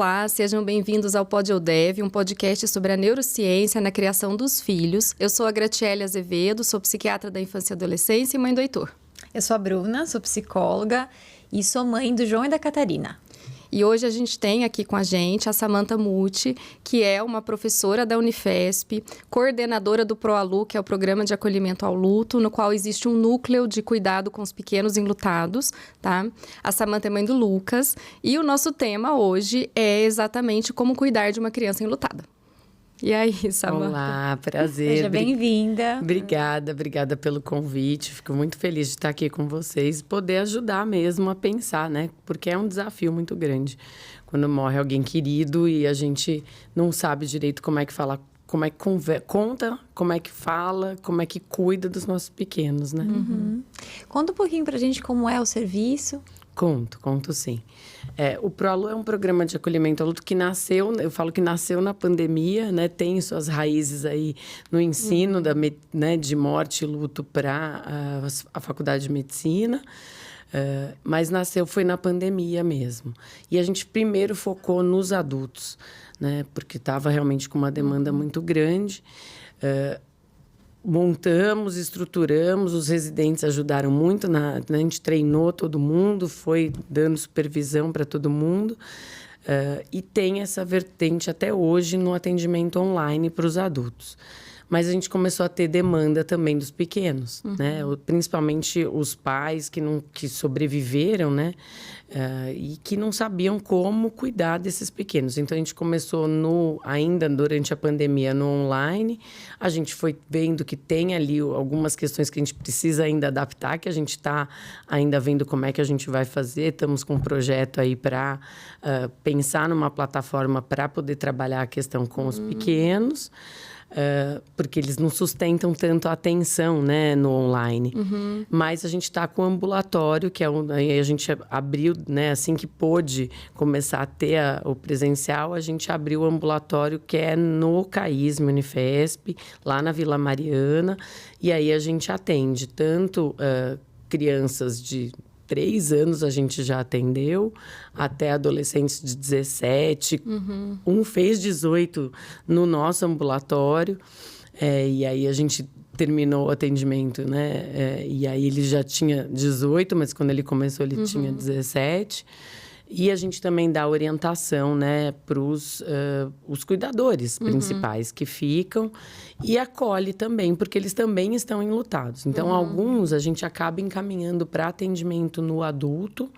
Olá, sejam bem-vindos ao Pod Eu Dev, um podcast sobre a neurociência na criação dos filhos. Eu sou a Graciele Azevedo, sou psiquiatra da infância e adolescência e mãe do Heitor. Eu sou a Bruna, sou psicóloga e sou mãe do João e da Catarina. E hoje a gente tem aqui com a gente a Samantha Muti, que é uma professora da Unifesp, coordenadora do ProAlu, que é o Programa de Acolhimento ao Luto, no qual existe um núcleo de cuidado com os pequenos enlutados, tá? A Samantha é mãe do Lucas e o nosso tema hoje é exatamente como cuidar de uma criança enlutada. E aí, Samantha? Olá, prazer. Seja bem-vinda. Obrigada pelo convite. Fico muito feliz de estar aqui com vocês e poder ajudar mesmo a pensar, né? Porque é um desafio muito grande quando morre alguém querido e a gente não sabe direito como é que fala, como é que conta, como é que fala, como é que cuida dos nossos pequenos, né? Uhum. Conta um pouquinho pra gente como é o serviço. Conto sim. O ProAlu é um programa de acolhimento ao luto que nasceu, eu falo que nasceu na pandemia, né? Tem suas raízes aí no ensino de morte e luto para a faculdade de medicina, mas foi na pandemia mesmo. E a gente primeiro focou nos adultos, né? Porque estava realmente com uma demanda muito grande. Montamos, estruturamos, os residentes ajudaram muito, a gente treinou todo mundo, foi dando supervisão para todo mundo. E tem essa vertente até hoje no atendimento online para os adultos. Mas a gente começou a ter demanda também dos pequenos, né? Principalmente os pais que sobreviveram, né? E que não sabiam como cuidar desses pequenos. Então, a gente começou ainda durante a pandemia no online. A gente foi vendo que tem ali algumas questões que a gente precisa ainda adaptar, que a gente está ainda vendo como é que a gente vai fazer. Estamos com um projeto aí para pensar numa plataforma para poder trabalhar a questão com os pequenos. Porque eles não sustentam tanto a atenção, né, no online. Mas a gente está com o ambulatório, que aí a gente abriu, né, assim que pôde começar a ter o presencial, a gente abriu o ambulatório que é no CAISM Unifesp, lá na Vila Mariana, e aí a gente atende tanto crianças de 3 anos a gente já atendeu, até adolescentes de 17. Um fez 18 no nosso ambulatório. E aí a gente terminou o atendimento, né? E aí ele já tinha 18, mas quando ele começou ele tinha 17. E a gente também dá orientação, né, para os cuidadores principais que ficam e acolhe também, porque eles também estão enlutados. Então, alguns a gente acaba encaminhando para atendimento no adulto,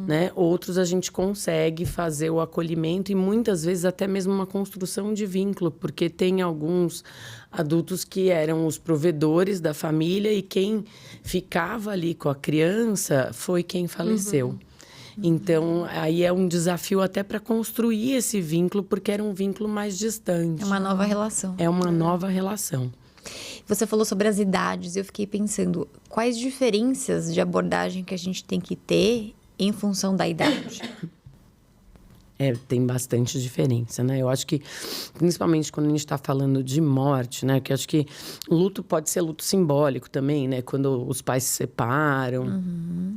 né? Outros a gente consegue fazer o acolhimento e muitas vezes até mesmo uma construção de vínculo, porque tem alguns adultos que eram os provedores da família e quem ficava ali com a criança foi quem faleceu. Então, aí é um desafio até para construir esse vínculo, porque era um vínculo mais distante. É uma nova relação. É uma nova relação. Você falou sobre as idades, eu fiquei pensando, quais diferenças de abordagem que a gente tem que ter em função da idade? Tem bastante diferença, né? Eu acho que, principalmente quando a gente está falando de morte, né? Que eu acho que luto pode ser luto simbólico também, né? Quando os pais se separam,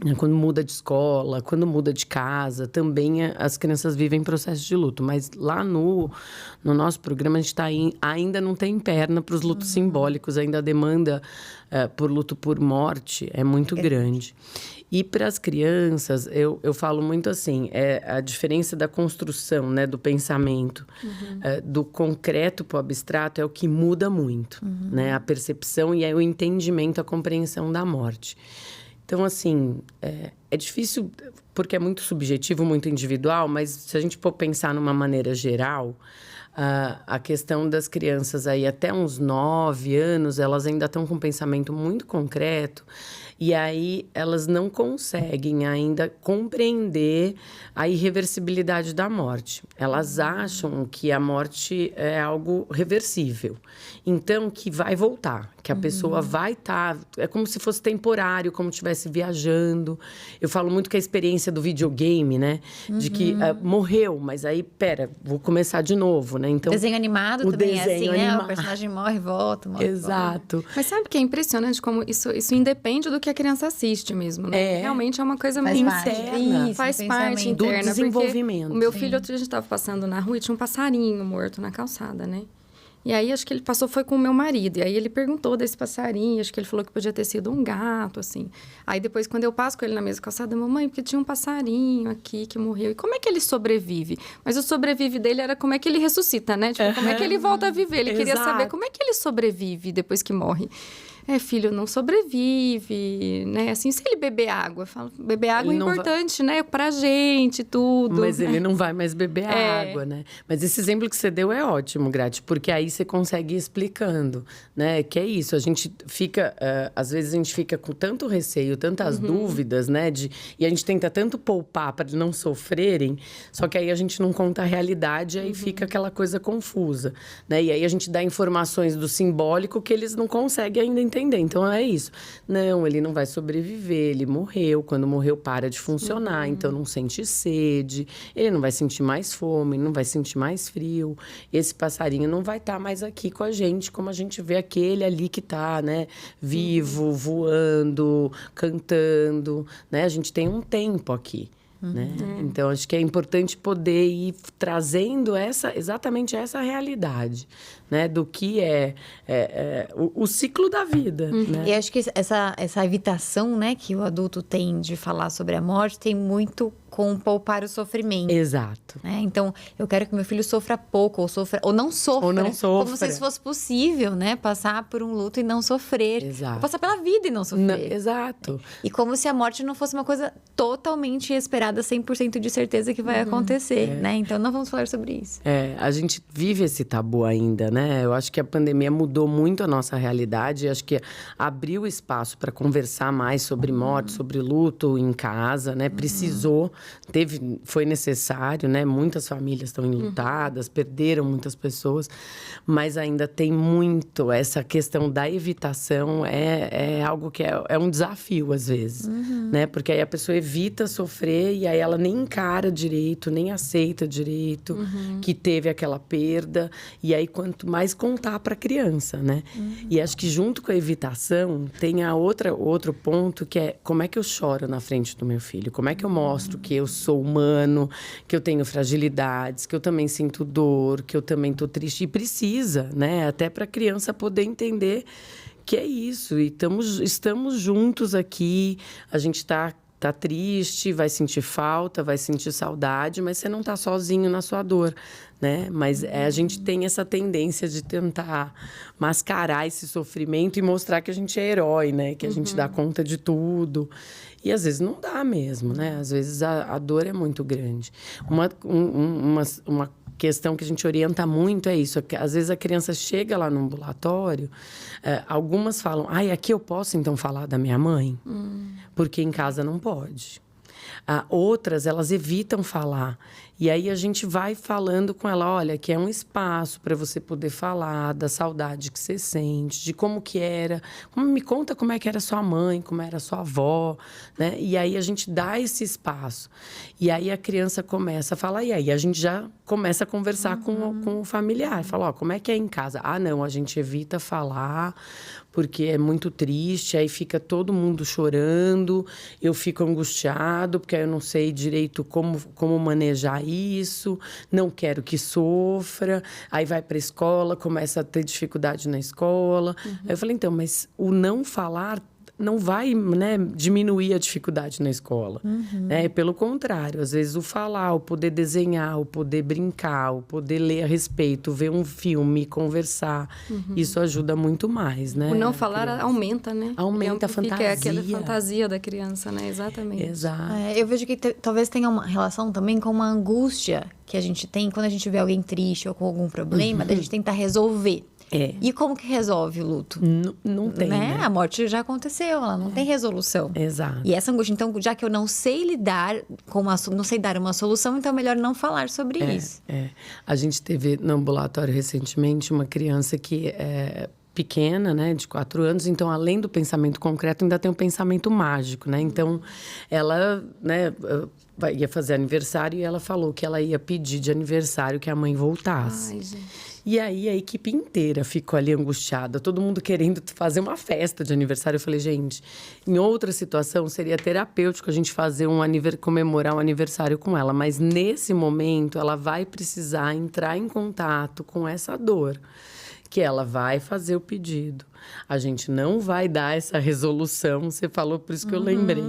né? Quando muda de escola, quando muda de casa, também as crianças vivem processo de luto. Mas lá no nosso programa, a gente ainda não tem perna para os lutos simbólicos, ainda a demanda por luto por morte é muito grande. E para as crianças, eu falo muito assim, a diferença da construção, né, do pensamento, do concreto para o abstrato é o que muda muito, né? A percepção e o entendimento, a compreensão da morte. Então, assim, é difícil, porque é muito subjetivo, muito individual, mas se a gente for pensar numa maneira geral, a questão das crianças aí até uns 9 anos, elas ainda estão com um pensamento muito concreto. E aí, elas não conseguem ainda compreender a irreversibilidade da morte. Elas acham que a morte é algo reversível. Então, que vai voltar, que a pessoa vai estar... É como se fosse temporário, como estivesse viajando. Eu falo muito que a experiência do videogame, né? De que morreu, mas aí, vou começar de novo, né? né? Então, desenho animado o também desenho é assim, né? animado. O personagem morre e volta, morre e volta. Exato. Mas sabe que é impressionante como isso independe do que a criança assiste mesmo, né? Realmente é uma coisa Faz muito parte. interna. Isso, faz do parte pensamento. Do interna. desenvolvimento. Porque o meu filho, outro dia a gente estava passando na rua e tinha um passarinho morto na calçada, né? E aí, acho que ele passou, foi com o meu marido. E aí, ele perguntou desse passarinho. Acho que ele falou que podia ter sido um gato, assim. Aí, depois, quando eu passo com ele na mesma calçada, mamãe, porque tinha um passarinho aqui que morreu. E como é que ele sobrevive? Mas o sobrevive dele era como é que ele ressuscita, né? Tipo, como é que ele volta a viver? Ele queria saber como é que ele sobrevive depois que morre. Filho, não sobrevive, né? Assim, se ele beber água, eu falo, beber água é importante, né? Pra gente, tudo. Mas ele não vai mais beber água, né? Mas esse exemplo que você deu é ótimo, Grati, porque aí você consegue ir explicando, né? Que é isso, a gente fica... às vezes a gente fica com tanto receio, tantas dúvidas, né? E a gente tenta tanto poupar para não sofrerem, só que aí a gente não conta a realidade e aí fica aquela coisa confusa, né? E aí a gente dá informações do simbólico que eles não conseguem ainda entender. Então, é isso. Não, ele não vai sobreviver, ele morreu. Quando morreu, para de funcionar. Então, não sente sede. Ele não vai sentir mais fome, não vai sentir mais frio. Esse passarinho não vai estar mais aqui com a gente, como a gente vê aquele ali que está, né? Vivo, voando, cantando, né? A gente tem um tempo aqui. Né? Então, acho que é importante poder ir trazendo exatamente essa realidade, né? Do que o ciclo da vida. Né? E acho que essa evitação, né, que o adulto tem de falar sobre a morte tem muito com poupar o sofrimento. Exato. Né? Então, eu quero que meu filho sofra pouco, ou não sofra. Ou não sofra. Como se isso fosse possível, né? Passar por um luto e não sofrer. Exato. Ou passar pela vida e não sofrer. Exato. E como se a morte não fosse uma coisa totalmente esperada, 100% de certeza que vai acontecer, né? Então, não vamos falar sobre isso. A gente vive esse tabu ainda, né? Eu acho que a pandemia mudou muito a nossa realidade. Acho que abriu espaço para conversar mais sobre morte, sobre luto em casa, né? Precisou, foi necessário, né? Muitas famílias estão enlutadas, perderam muitas pessoas, mas ainda tem muito essa questão da evitação, é algo que é um desafio às vezes, né? Porque aí a pessoa evita sofrer e aí ela nem encara direito, nem aceita direito que teve aquela perda, e aí quanto mais contar para a criança, né? E acho que junto com a evitação tem outro ponto que é como é que eu choro na frente do meu filho, como é que eu mostro que eu sou humano, que eu tenho fragilidades, que eu também sinto dor, que eu também tô triste, e precisa, né? Até para a criança poder entender que é isso, e estamos juntos aqui, a gente tá triste, vai sentir falta, vai sentir saudade, mas você não tá sozinho na sua dor, né? Mas a gente tem essa tendência de tentar mascarar esse sofrimento e mostrar que a gente é herói, né? Que a gente dá conta de tudo. E às vezes não dá mesmo, né? Às vezes a dor é muito grande. Uma questão que a gente orienta muito é isso. Às vezes a criança chega lá no ambulatório, algumas falam, aqui eu posso então falar da minha mãe? Porque em casa não pode. Outras, elas evitam falar. E aí a gente vai falando com ela, olha, que é um espaço para você poder falar da saudade que você sente, de como que era, me conta como é que era sua mãe, como era sua avó, né? E aí a gente dá esse espaço. E aí a criança começa a falar, e aí a gente já começa a conversar com o familiar. Fala, como é que é em casa? Não, a gente evita falar, porque é muito triste, aí fica todo mundo chorando, eu fico angustiado, porque eu não sei direito como manejar isso, não quero que sofra, aí vai para a escola, começa a ter dificuldade na escola. Aí eu falei, então, mas o não falar não vai, né, diminuir a dificuldade na escola. Né? Pelo contrário, às vezes o falar, o poder desenhar, o poder brincar, o poder ler a respeito, ver um filme, conversar, isso ajuda muito mais, né? O não falar aumenta, né? Aumenta a fantasia. É aquela fantasia da criança, né? Exatamente. Exato. Eu vejo que talvez tenha uma relação também com uma angústia que a gente tem quando a gente vê alguém triste ou com algum problema, da gente tentar resolver. E como que resolve o luto? Não tem, né? A morte já aconteceu, ela não tem resolução. Exato. E essa angústia, então, já que eu não sei lidar não sei dar uma solução, então é melhor não falar sobre isso. A gente teve no ambulatório recentemente uma criança que pequena, né, de 4 anos, então, além do pensamento concreto, ainda tem um pensamento mágico, né? Então, ela, né, ia fazer aniversário e ela falou que ela ia pedir de aniversário que a mãe voltasse. Ai, gente. E aí, a equipe inteira ficou ali angustiada, todo mundo querendo fazer uma festa de aniversário. Eu falei, gente, em outra situação seria terapêutico a gente fazer comemorar um aniversário com ela. Mas, nesse momento, ela vai precisar entrar em contato com essa dor, que ela vai fazer o pedido. A gente não vai dar essa resolução, você falou, por isso que eu lembrei.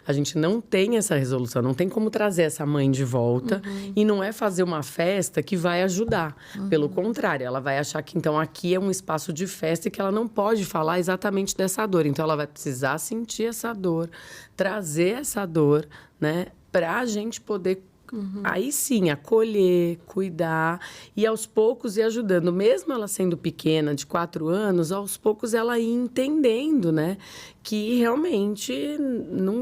A gente não tem essa resolução, não tem como trazer essa mãe de volta. E não é fazer uma festa que vai ajudar. Pelo contrário, ela vai achar que, então, aqui é um espaço de festa e que ela não pode falar exatamente dessa dor. Então, ela vai precisar sentir essa dor, trazer essa dor, né? Pra gente poder aí sim, acolher, cuidar e aos poucos ir ajudando. Mesmo ela sendo pequena, de 4 anos, aos poucos ela ir entendendo, né? Que realmente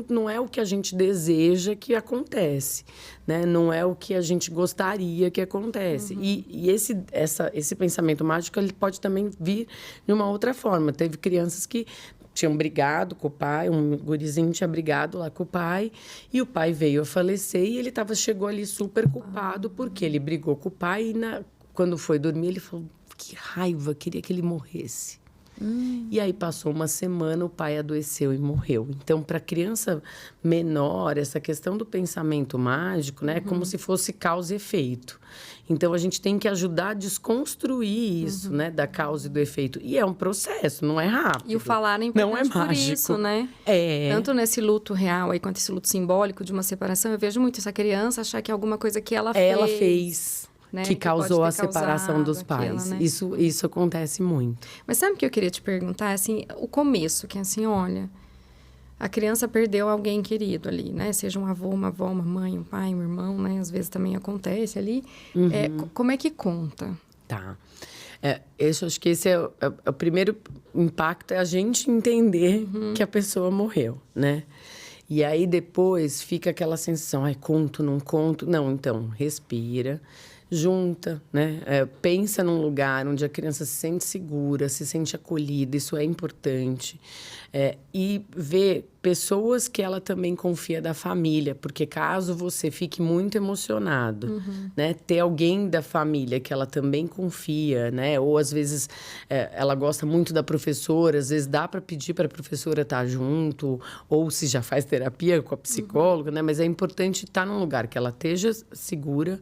não é o que a gente deseja que acontece, né? Não é o que a gente gostaria que acontece. E esse pensamento mágico, ele pode também vir de uma outra forma. Teve crianças que tinham brigado com o pai, um gurizinho tinha brigado lá com o pai, e o pai veio a falecer e ele chegou ali super culpado, porque ele brigou com o pai e quando foi dormir ele falou, que raiva, queria que ele morresse. E aí passou uma semana, o pai adoeceu e morreu. Então, para criança menor, essa questão do pensamento mágico, né, é como se fosse causa e efeito. Então, a gente tem que ajudar a desconstruir isso, né, da causa e do efeito. E é um processo, não é rápido. E o falar é importante não é mágico. Por isso, né? Tanto nesse luto real aí, quanto esse luto simbólico de uma separação, eu vejo muito essa criança achar que é alguma coisa que ela fez. Né? Que causou a separação dos pais. Né? Isso acontece muito. Mas sabe o que eu queria te perguntar? Assim, o começo, que é assim, olha, a criança perdeu alguém querido ali, né? Seja um avô, uma avó, uma mãe, um pai, um irmão, né? Às vezes também acontece ali. Como é que conta? Tá. Eu acho que esse é o primeiro impacto, é a gente entender que a pessoa morreu, né? E aí, depois, fica aquela sensação, conto, não conto? Não, então, respira, junta, né? Pensa num lugar onde a criança se sente segura, se sente acolhida, isso é importante. E vê pessoas que ela também confia da família, porque caso você fique muito emocionado, né? Ter alguém da família que ela também confia, né? Ou, às vezes, ela gosta muito da professora, às vezes dá para pedir para a professora estar junto, ou se já faz terapia com a psicóloga, né? Mas é importante estar num lugar que ela esteja segura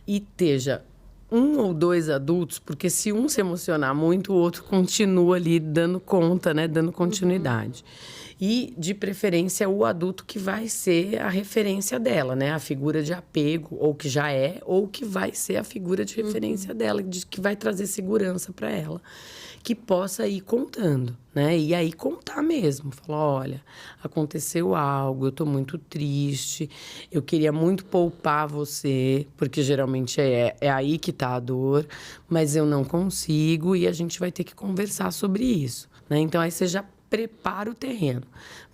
e esteja 1 ou 2 adultos, porque se um se emocionar muito, o outro continua ali dando conta, né? Dando continuidade. E, de preferência, o adulto que vai ser a referência dela, né? A figura de apego, ou que já é, ou que vai ser a figura de referência dela, que vai trazer segurança para ela. Que possa ir contando, né? E aí contar mesmo. Falar, olha, aconteceu algo, eu tô muito triste, eu queria muito poupar você, porque geralmente é aí que tá a dor, mas eu não consigo e a gente vai ter que conversar sobre isso, né? Então, aí você já prepara o terreno.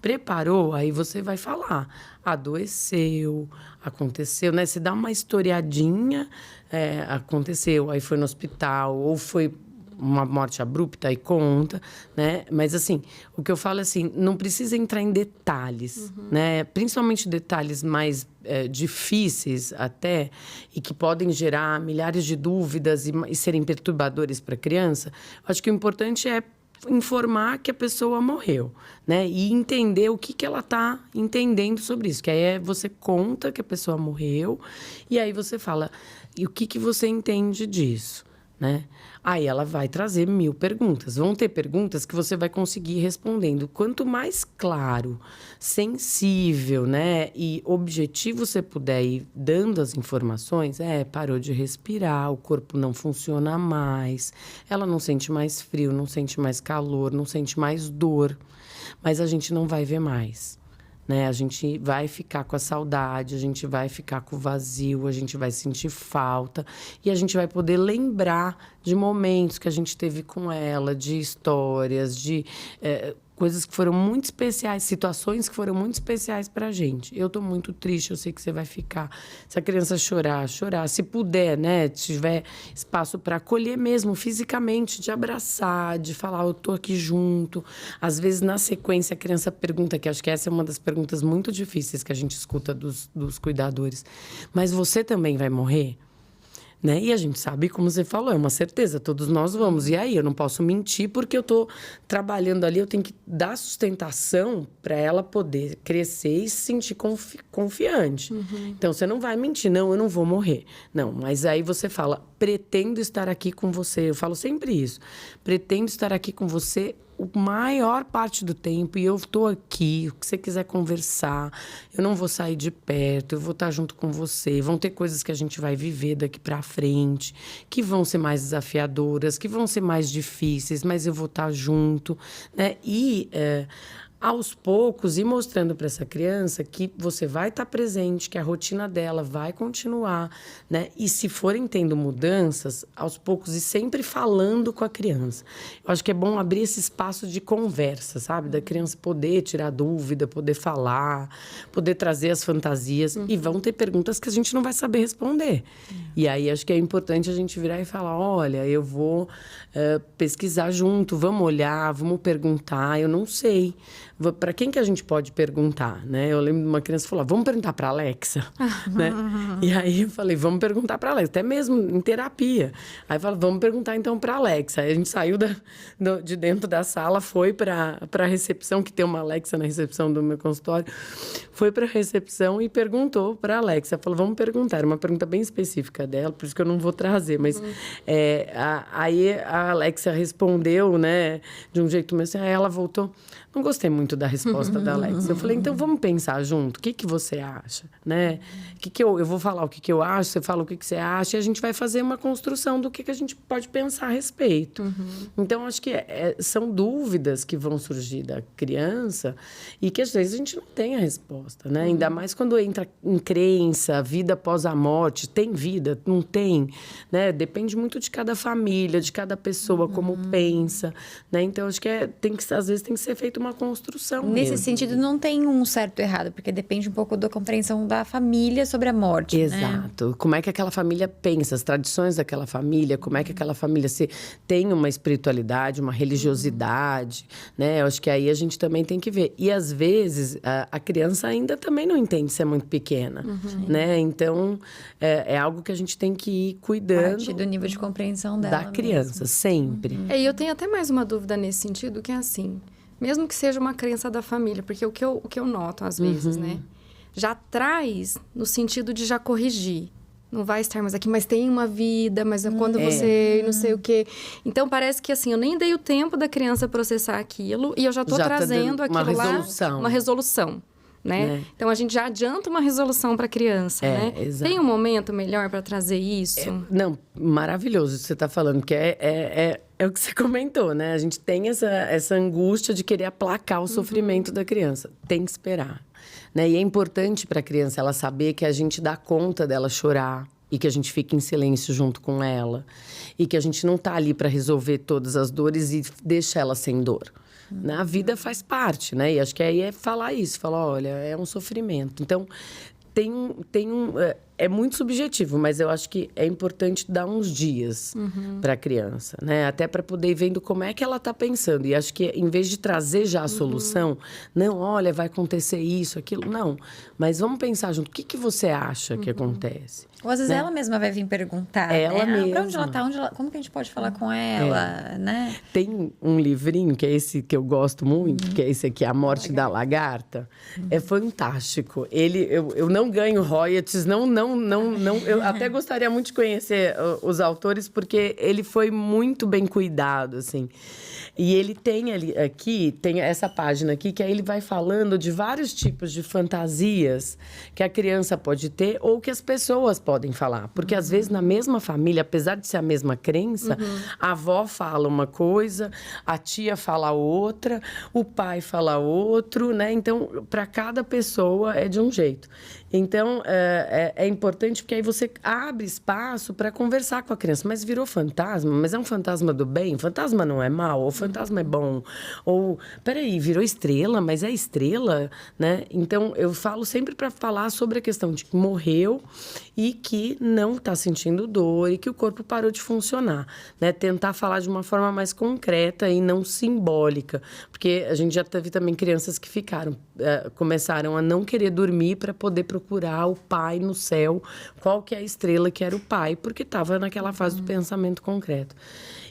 Preparou, aí você vai falar. Adoeceu, aconteceu, né? Você dá uma historiadinha, aconteceu, aí foi no hospital, ou foi uma morte abrupta e conta, né? Mas, assim, o que eu falo é assim, não precisa entrar em detalhes, né? Principalmente detalhes mais difíceis até, e que podem gerar milhares de dúvidas e serem perturbadores para a criança. Acho que o importante é informar que a pessoa morreu, né? E entender o que ela está entendendo sobre isso. Que aí você conta que a pessoa morreu e aí você fala, e o que você entende disso, né? Aí ela vai trazer 1000 perguntas. Vão ter perguntas que você vai conseguir ir respondendo. Quanto mais claro, sensível, né, e objetivo você puder ir dando as informações, parou de respirar, o corpo não funciona mais, ela não sente mais frio, não sente mais calor, não sente mais dor, mas a gente não vai ver mais. Né? A gente vai ficar com a saudade, a gente vai ficar com o vazio, a gente vai sentir falta e a gente vai poder lembrar de momentos que a gente teve com ela, de histórias, de coisas que foram muito especiais, situações que foram muito especiais pra gente. Eu tô muito triste, eu sei que você vai ficar. Se a criança chorar. Se puder, né, tiver espaço para acolher mesmo, fisicamente, de abraçar, de falar, eu tô aqui junto. Às vezes, na sequência, a criança pergunta, que acho que essa é uma das perguntas muito difíceis que a gente escuta dos cuidadores. Mas você também vai morrer? Né? E a gente sabe, como você falou, é uma certeza, todos nós vamos. E aí, eu não posso mentir porque eu estou trabalhando ali, eu tenho que dar sustentação para ela poder crescer e se sentir confiante. Então, você não vai mentir, não, eu não vou morrer. Não, mas aí você fala, pretendo estar aqui com você. Eu falo sempre isso. Pretendo estar aqui com você a maior parte do tempo, e eu estou aqui, o que você quiser conversar, eu não vou sair de perto, eu vou estar junto com você. Vão ter coisas que a gente vai viver daqui para frente, que vão ser mais desafiadoras, que vão ser mais difíceis, mas eu vou estar junto, né? E aos poucos, ir mostrando para essa criança que você vai estar presente, que a rotina dela vai continuar, né? E se forem tendo mudanças, aos poucos, e sempre falando com a criança. Eu acho que é bom abrir esse espaço de conversa, sabe? Da criança poder tirar dúvida, poder falar, poder trazer as fantasias. E vão ter perguntas que a gente não vai saber responder. E aí, acho que é importante a gente virar e falar, olha, eu vou pesquisar junto, vamos olhar, vamos perguntar, eu não sei. Para quem que a gente pode perguntar, né? Eu lembro de uma criança falar, vamos perguntar para a Alexa, né? E aí eu falei, vamos perguntar para a Alexa, até mesmo em terapia. Aí eu falei, vamos perguntar então para a Alexa. Aí a gente saiu de dentro da sala, foi para a recepção, que tem uma Alexa na recepção do meu consultório, foi para a recepção e perguntou para a Alexa. Falou, vamos perguntar. Era uma pergunta bem específica dela, por isso que eu não vou trazer, mas aí a Alexa respondeu, né, de um jeito meio assim, aí ela voltou. Não gostei muito da resposta da Alexa. Eu falei, então vamos pensar junto. O que você acha, né? Eu vou falar o que eu acho, você fala o que você acha, e a gente vai fazer uma construção do que a gente pode pensar a respeito. Então, acho que são dúvidas que vão surgir da criança e que, às vezes, a gente não tem a resposta, né? Ainda mais quando entra em crença, vida após a morte. Tem vida? Não tem? Né? Depende muito de cada família, de cada pessoa, como pensa, né? Então, acho que às vezes tem que ser feito uma construção. Nesse mesmo. sentido, não tem um certo e errado, porque depende um pouco da compreensão da família sobre a morte. Exato. Né? Como é que aquela família pensa, as tradições daquela família, como é que aquela família tem uma espiritualidade, uma religiosidade, né? Eu acho que aí a gente também tem que ver. E às vezes a criança ainda também não entende se é muito pequena, né? Então é algo que a gente tem que ir cuidando. A partir do nível de compreensão dela. Da criança, sempre. E eu tenho até mais uma dúvida nesse sentido, que é assim, mesmo que seja uma crença da família, porque o que eu noto às vezes, né? Já traz no sentido de já corrigir. Não vai estar mais aqui, mas tem uma vida, mas quando você não sei o quê. Então, parece que assim, eu nem dei o tempo da criança processar aquilo e eu já estou trazendo aquilo lá, uma resolução. Né? Então, a gente já adianta uma resolução para a criança, né? Exato. Tem um momento melhor para trazer isso? Não, maravilhoso isso que você está falando, que é o que você comentou, né? A gente tem essa angústia de querer aplacar o sofrimento da criança. Tem que esperar, né? E é importante para a criança ela saber que a gente dá conta dela chorar e que a gente fica em silêncio junto com ela. E que a gente não está ali para resolver todas as dores e deixa ela sem dor. A vida faz parte, né? E acho que aí é falar isso, falar, olha, é um sofrimento. Então, é muito subjetivo, mas eu acho que é importante dar uns dias para a criança, né? Até para poder ir vendo como é que ela está pensando. E acho que em vez de trazer já a solução, não, olha, vai acontecer isso, aquilo, não. Mas vamos pensar junto, o que você acha que acontece? Ou às vezes ela mesma vai vir perguntar, ela mesma. Pra onde ela tá? Como que a gente pode falar com ela, né? Tem um livrinho, que é esse que eu gosto muito, que é esse aqui, A Morte da Lagarta. É fantástico. Eu não ganho royalties, não. Eu até gostaria muito de conhecer os autores, porque ele foi muito bem cuidado, assim. E ele tem tem essa página aqui, que aí ele vai falando de vários tipos de fantasias que a criança pode ter ou que as pessoas podem falar. Porque, às vezes, na mesma família, apesar de ser a mesma crença, a avó fala uma coisa, a tia fala outra, o pai fala outro, né? Então, para cada pessoa é de um jeito. Então, é importante porque aí você abre espaço para conversar com a criança. Mas virou fantasma? Mas é um fantasma do bem? Fantasma não é mal? Ou fantasma é bom? Ou, peraí, virou estrela? Mas é estrela? Né? Então, eu falo sempre para falar sobre a questão de que morreu e que não está sentindo dor e que o corpo parou de funcionar. Né? Tentar falar de uma forma mais concreta e não simbólica. Porque a gente já teve também crianças que começaram a não querer dormir para poder procurar o pai no céu, qual que é a estrela que era o pai, porque estava naquela fase do pensamento concreto.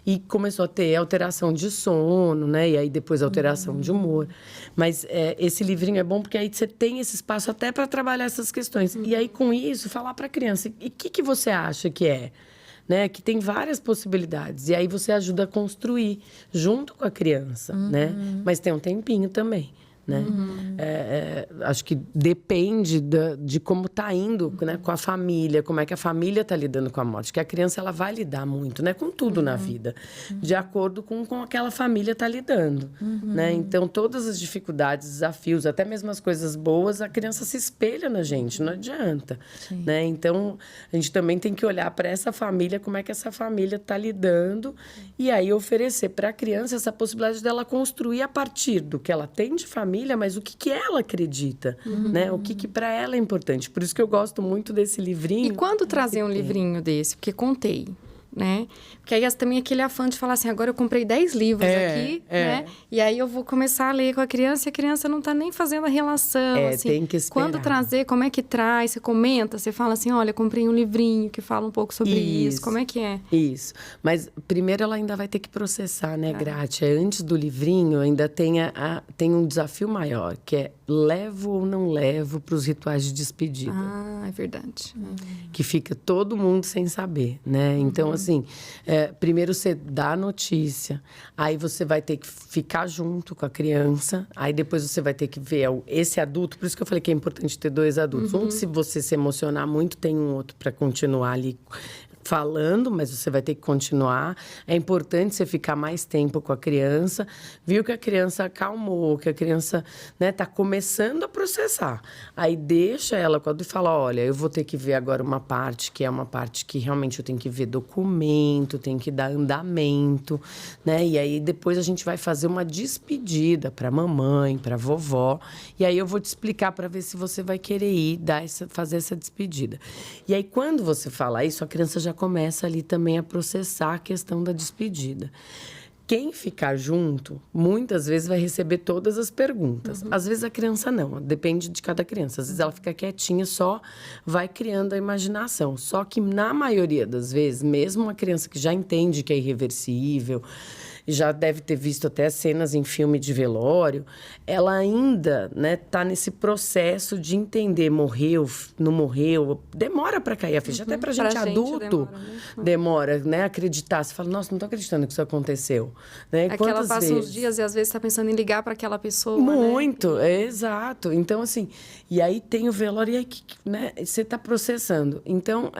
E começou a ter alteração de sono, né? E aí depois alteração de humor. Mas esse livrinho é bom porque aí você tem esse espaço até para trabalhar essas questões. E aí, com isso, falar para a criança, e o que você acha que é? Né? Que tem várias possibilidades. E aí você ajuda a construir junto com a criança, né? Mas tem um tempinho também. Né? Acho que depende de como está indo, né, com a família, como é que a família está lidando com a morte. Que a criança ela vai lidar muito, né, com tudo na vida, de acordo com aquela família está lidando. Né? Então, todas as dificuldades, desafios, até mesmo as coisas boas, a criança se espelha na gente, não adianta. Né? Então, a gente também tem que olhar para essa família, como é que essa família está lidando, e aí oferecer para a criança essa possibilidade dela construir a partir do que ela tem de família, mas o que ela acredita, né? O que para ela é importante. Por isso que eu gosto muito desse livrinho. E quando trazer um livrinho desse? Porque contei, né? Porque aí também aquele afã de falar assim, agora eu comprei 10 livros aqui, né? E aí eu vou começar a ler com a criança e a criança não tá nem fazendo a relação, assim. Tem que esperar. Quando trazer, como é que traz? Você comenta, você fala assim, olha, comprei um livrinho que fala um pouco sobre isso. Como é que é? Isso. Mas primeiro ela ainda vai ter que processar, né, Grátia? Antes do livrinho, ainda tem um desafio maior, que é levo ou não levo para os rituais de despedida. Ah, é verdade. Que fica todo mundo sem saber, né? Então, assim, primeiro você dá a notícia, aí você vai ter que ficar junto com a criança, aí depois você vai ter que ver esse adulto, por isso que eu falei que é importante ter 2 adultos. Um, se você se emocionar muito, tem um outro para continuar ali falando, mas você vai ter que continuar. É importante você ficar mais tempo com a criança. Viu que a criança acalmou, que a criança, né, tá começando a processar. Aí deixa ela quando fala, olha, eu vou ter que ver agora uma parte que é uma parte que realmente eu tenho que ver documento, tenho que dar andamento, né? E aí depois a gente vai fazer uma despedida para mamãe, para vovó. E aí eu vou te explicar para ver se você vai querer ir fazer essa despedida. E aí quando você fala isso, a criança já começa ali também a processar a questão da despedida. Quem ficar junto, muitas vezes vai receber todas as perguntas. Às vezes a criança não, depende de cada criança. Às vezes ela fica quietinha, só vai criando a imaginação. Só que na maioria das vezes, mesmo uma criança que já entende que é irreversível, já deve ter visto até cenas em filme de velório, ela ainda, né, tá nesse processo de entender, morreu, não morreu, demora para cair a ficha, até pra gente adulto, demora, né, acreditar. Você fala, nossa, não tô acreditando que isso aconteceu. Né? É que ela passa uns dias e às vezes tá pensando em ligar para aquela pessoa, muito, né? Exato. Então, assim, e aí tem o velório e aí, né, você tá processando. Então,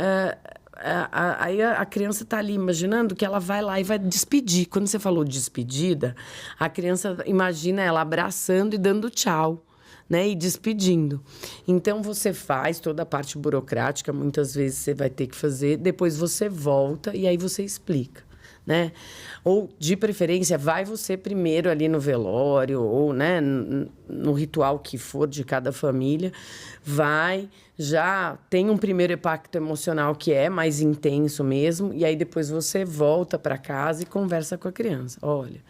aí a criança está ali imaginando que ela vai lá e vai despedir. Quando você falou despedida, a criança imagina ela abraçando e dando tchau, né? E despedindo. Então, você faz toda a parte burocrática, muitas vezes você vai ter que fazer, depois você volta e aí você explica. Né? Ou, de preferência, vai você primeiro ali no velório ou, né, no ritual que for de cada família, vai, já tem um primeiro impacto emocional que é mais intenso mesmo, e aí depois você volta para casa e conversa com a criança. Olha,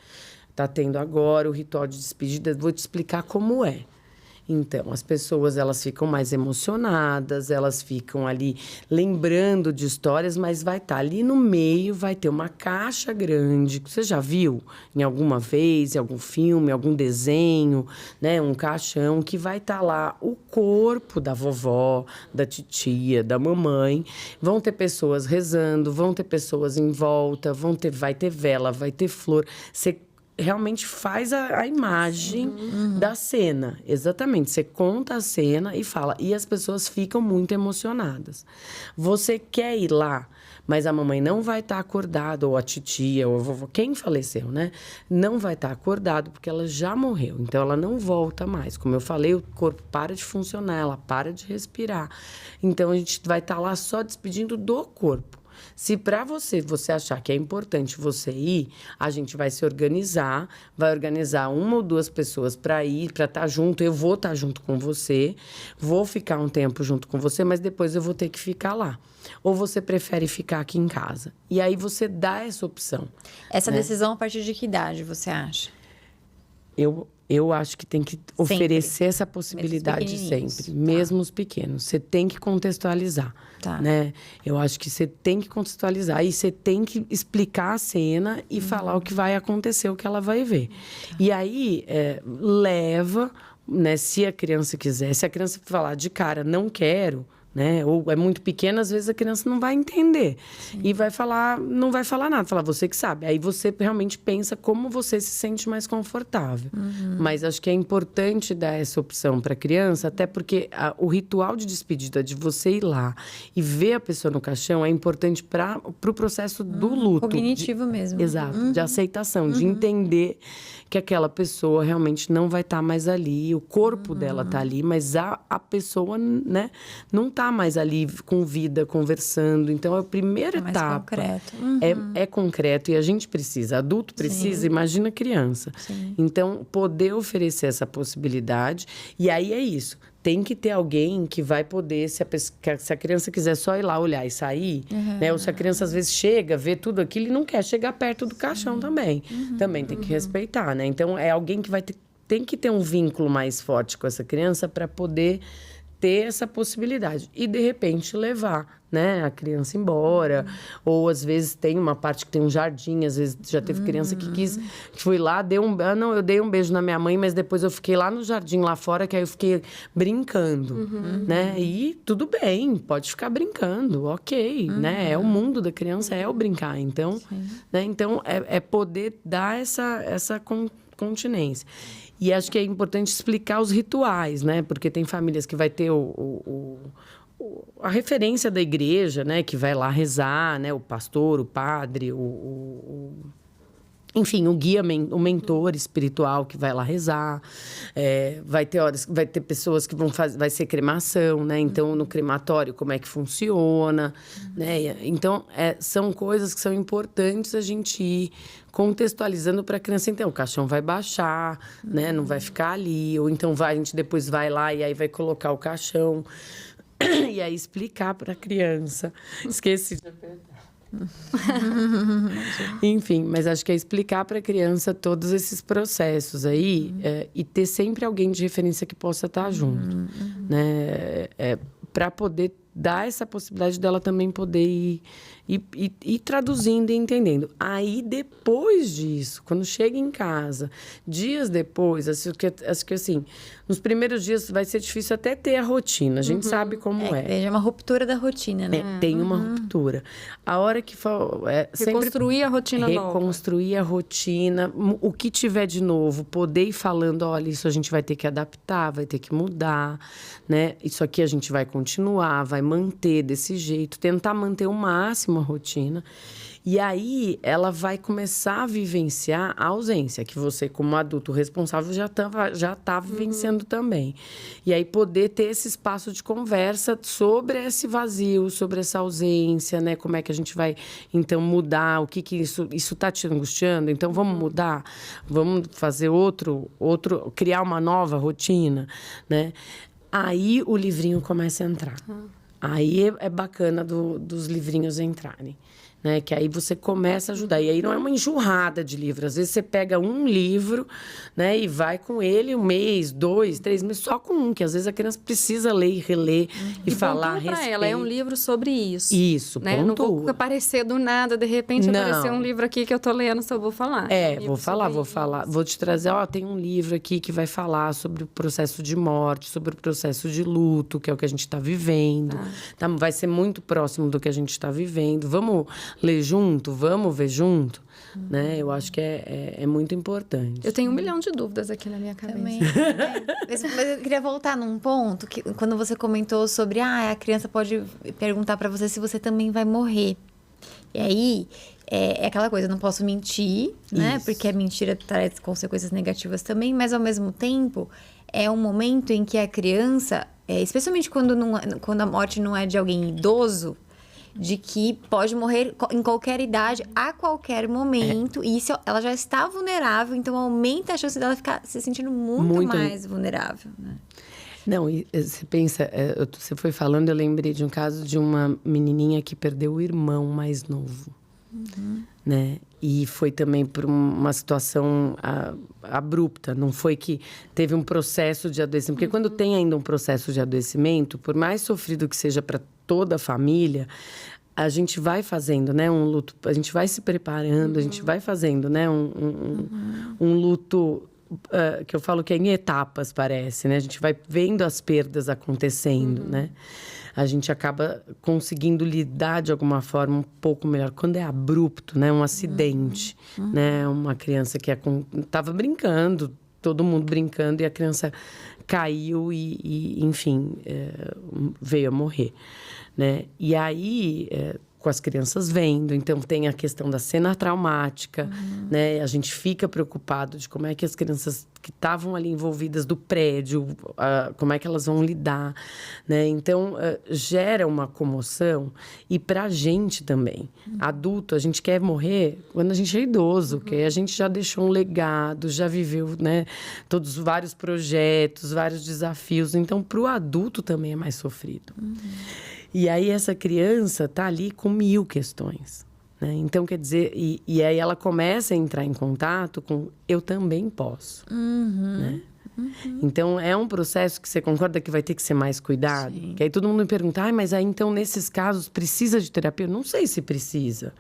tá tendo agora o ritual de despedida, vou te explicar como é. Então, as pessoas, elas ficam mais emocionadas, elas ficam ali lembrando de histórias, mas vai estar ali no meio, vai ter uma caixa grande. Você já viu em alguma vez, em algum filme, algum desenho, né? Um caixão que vai estar lá o corpo da vovó, da titia, da mamãe. Vão ter pessoas rezando, vão ter pessoas em volta, vai ter vela, vai ter flor. Você realmente faz a imagem da cena. Exatamente. Você conta a cena e fala. E as pessoas ficam muito emocionadas. Você quer ir lá Mas a mamãe não vai estar acordada, ou a titia, ou a vovó, quem faleceu, né? Não vai estar acordado, porque ela já morreu. Então, ela não volta mais. Como eu falei, o corpo para de funcionar, ela para de respirar. Então, a gente vai estar lá só despedindo do corpo. Se para você achar que é importante você ir, a gente vai se organizar, vai organizar 1 ou 2 pessoas para ir, para estar junto. Eu vou estar junto com você, vou ficar um tempo junto com você, mas depois eu vou ter que ficar lá. Ou você prefere ficar aqui em casa? E aí você dá essa opção. Essa decisão a partir de que idade você acha? Eu acho que tem que oferecer essa possibilidade sempre, mesmo os pequenos. Você tem que contextualizar, né? Eu acho que você tem que contextualizar e você tem que explicar a cena e falar o que vai acontecer, o que ela vai ver. E aí, leva, né? Se a criança quiser, se a criança falar de cara, não quero, né? Ou é muito pequena, às vezes a criança não vai entender. Sim. E vai falar, não vai falar nada, falar você que sabe. Aí você realmente pensa como você se sente mais confortável. Mas acho que é importante dar essa opção para a criança, até porque o ritual de despedida, de você ir lá e ver a pessoa no caixão, é importante para o processo do luto. Cognitivo mesmo. Exato, de aceitação, de entender que aquela pessoa realmente não vai estar mais ali, o corpo dela está ali, mas a pessoa, né, não está mais ali com vida, conversando. Então, a primeira etapa concreto. É concreto e a gente precisa, adulto precisa, imagina criança. Sim. Então, poder oferecer essa possibilidade, e aí é isso. Tem que ter alguém que vai poder, se a criança quiser só ir lá olhar e sair, né? Ou se a criança às vezes chega, vê tudo aquilo e não quer chegar perto do caixão também. Também tem que respeitar, né? Então, é alguém que tem que ter um vínculo mais forte com essa criança para poder ter essa possibilidade. E, de repente, levar, né, a criança embora. Ou, às vezes, tem uma parte que tem um jardim. Às vezes, já teve criança que fui lá, eu dei um beijo na minha mãe, mas depois eu fiquei lá no jardim, lá fora, que aí eu fiquei brincando, né? E tudo bem, pode ficar brincando, ok, né? É o mundo da criança, é o brincar. Então, né? Então é poder dar essa continência. E acho que é importante explicar os rituais, né? Porque tem famílias que vai ter a referência da igreja, né? Que vai lá rezar, né? O pastor, o padre, enfim, o guia, o mentor espiritual que vai lá rezar. Vai ter pessoas que vai ser cremação, né? Então, no crematório, como é que funciona, né? Então, são coisas que são importantes a gente ir contextualizando para a criança. Então, o caixão vai baixar, né? Não vai ficar ali. Ou então, a gente depois vai lá e aí vai colocar o caixão. E aí, explicar para a criança. Esqueci de apertar. Enfim, mas acho que é explicar para a criança todos esses processos aí e ter sempre alguém de referência que possa estar junto, né? Para poder dar essa possibilidade dela também poder ir traduzindo e entendendo. Aí, depois disso, quando chega em casa, dias depois, acho que assim, nos primeiros dias vai ser difícil até ter a rotina. A gente sabe como é. É uma ruptura da rotina, né? Tem uma ruptura. A hora que for... reconstruir a rotina nova. Reconstruir a rotina. O que tiver de novo, poder ir falando, olha, isso a gente vai ter que adaptar, vai ter que mudar, né? Isso aqui a gente vai continuar, vai manter desse jeito. Tentar manter o máximo a rotina. E aí, ela vai começar a vivenciar a ausência, que você, como adulto responsável, já tá vivenciando também. E aí, poder ter esse espaço de conversa sobre esse vazio, sobre essa ausência, né? Como é que a gente vai, então, mudar? O que isso tá te angustiando? Então, vamos mudar? Vamos fazer criar uma nova rotina, né? Aí, o livrinho começa a entrar. Aí é bacana dos livrinhos entrarem, né? Que aí você começa a ajudar. E aí não é uma enxurrada de livros. Às vezes você pega um livro, né? E vai com ele 1 mês, 2, 3 meses, só com um. Que às vezes a criança precisa ler e reler e falar a respeito. Pra ela, é um livro sobre isso. Isso, né? Não vou aparecer do nada, de repente aparecer um livro aqui que eu tô lendo, só vou falar. Vou falar. Vou te trazer, tem um livro aqui que vai falar sobre o processo de morte, sobre o processo de luto, que é o que a gente está vivendo. Tá? Vai ser muito próximo do que a gente está vivendo. Vamos ler junto, vamos ver junto, né? Eu acho que é muito importante. Eu tenho 1 milhão de dúvidas aqui na minha cabeça. Também. Mas eu queria voltar num ponto, que quando você comentou sobre a criança pode perguntar para você se você também vai morrer. E aí, é aquela coisa, eu não posso mentir, né? Isso. Porque a mentira traz consequências negativas também, mas ao mesmo tempo, é um momento em que a criança, especialmente quando a morte não é de alguém idoso, de que pode morrer em qualquer idade, a qualquer momento. E isso, ela já está vulnerável, então aumenta a chance dela ficar se sentindo muito mais vulnerável, né? Não, e você pensa, você foi falando, eu lembrei de um caso de uma menininha que perdeu o irmão mais novo, né? E foi também por uma situação abrupta, não foi que teve um processo de adoecimento. Porque quando tem ainda um processo de adoecimento, por mais sofrido que seja para toda a família, a gente vai fazendo, né, um luto, a gente vai se preparando, a gente vai fazendo, né, um luto que eu falo que é em etapas, parece, né? A gente vai vendo as perdas acontecendo, né? A gente acaba conseguindo lidar de alguma forma um pouco melhor. Quando é abrupto, né? Um acidente, né? Uma criança que estava brincando, todo mundo brincando, e a criança caiu e enfim, veio a morrer, né? E aí, com as crianças vendo, então tem a questão da cena traumática, né? A gente fica preocupado de como é que as crianças que estavam ali envolvidas do prédio, como é que elas vão lidar, né? Então, gera uma comoção. E pra gente também, adulto, a gente quer morrer quando a gente é idoso, porque a gente já deixou um legado, já viveu, né, vários projetos, vários desafios. Então, pro adulto também é mais sofrido. E aí, essa criança tá ali com 1000 questões, né? Então, quer dizer... E aí, ela começa a entrar em contato com... Eu também posso, né? Então, é um processo que você concorda que vai ter que ser mais cuidado? Sim. Que aí todo mundo me pergunta, mas aí, então, nesses casos, precisa de terapia? Eu não sei se precisa,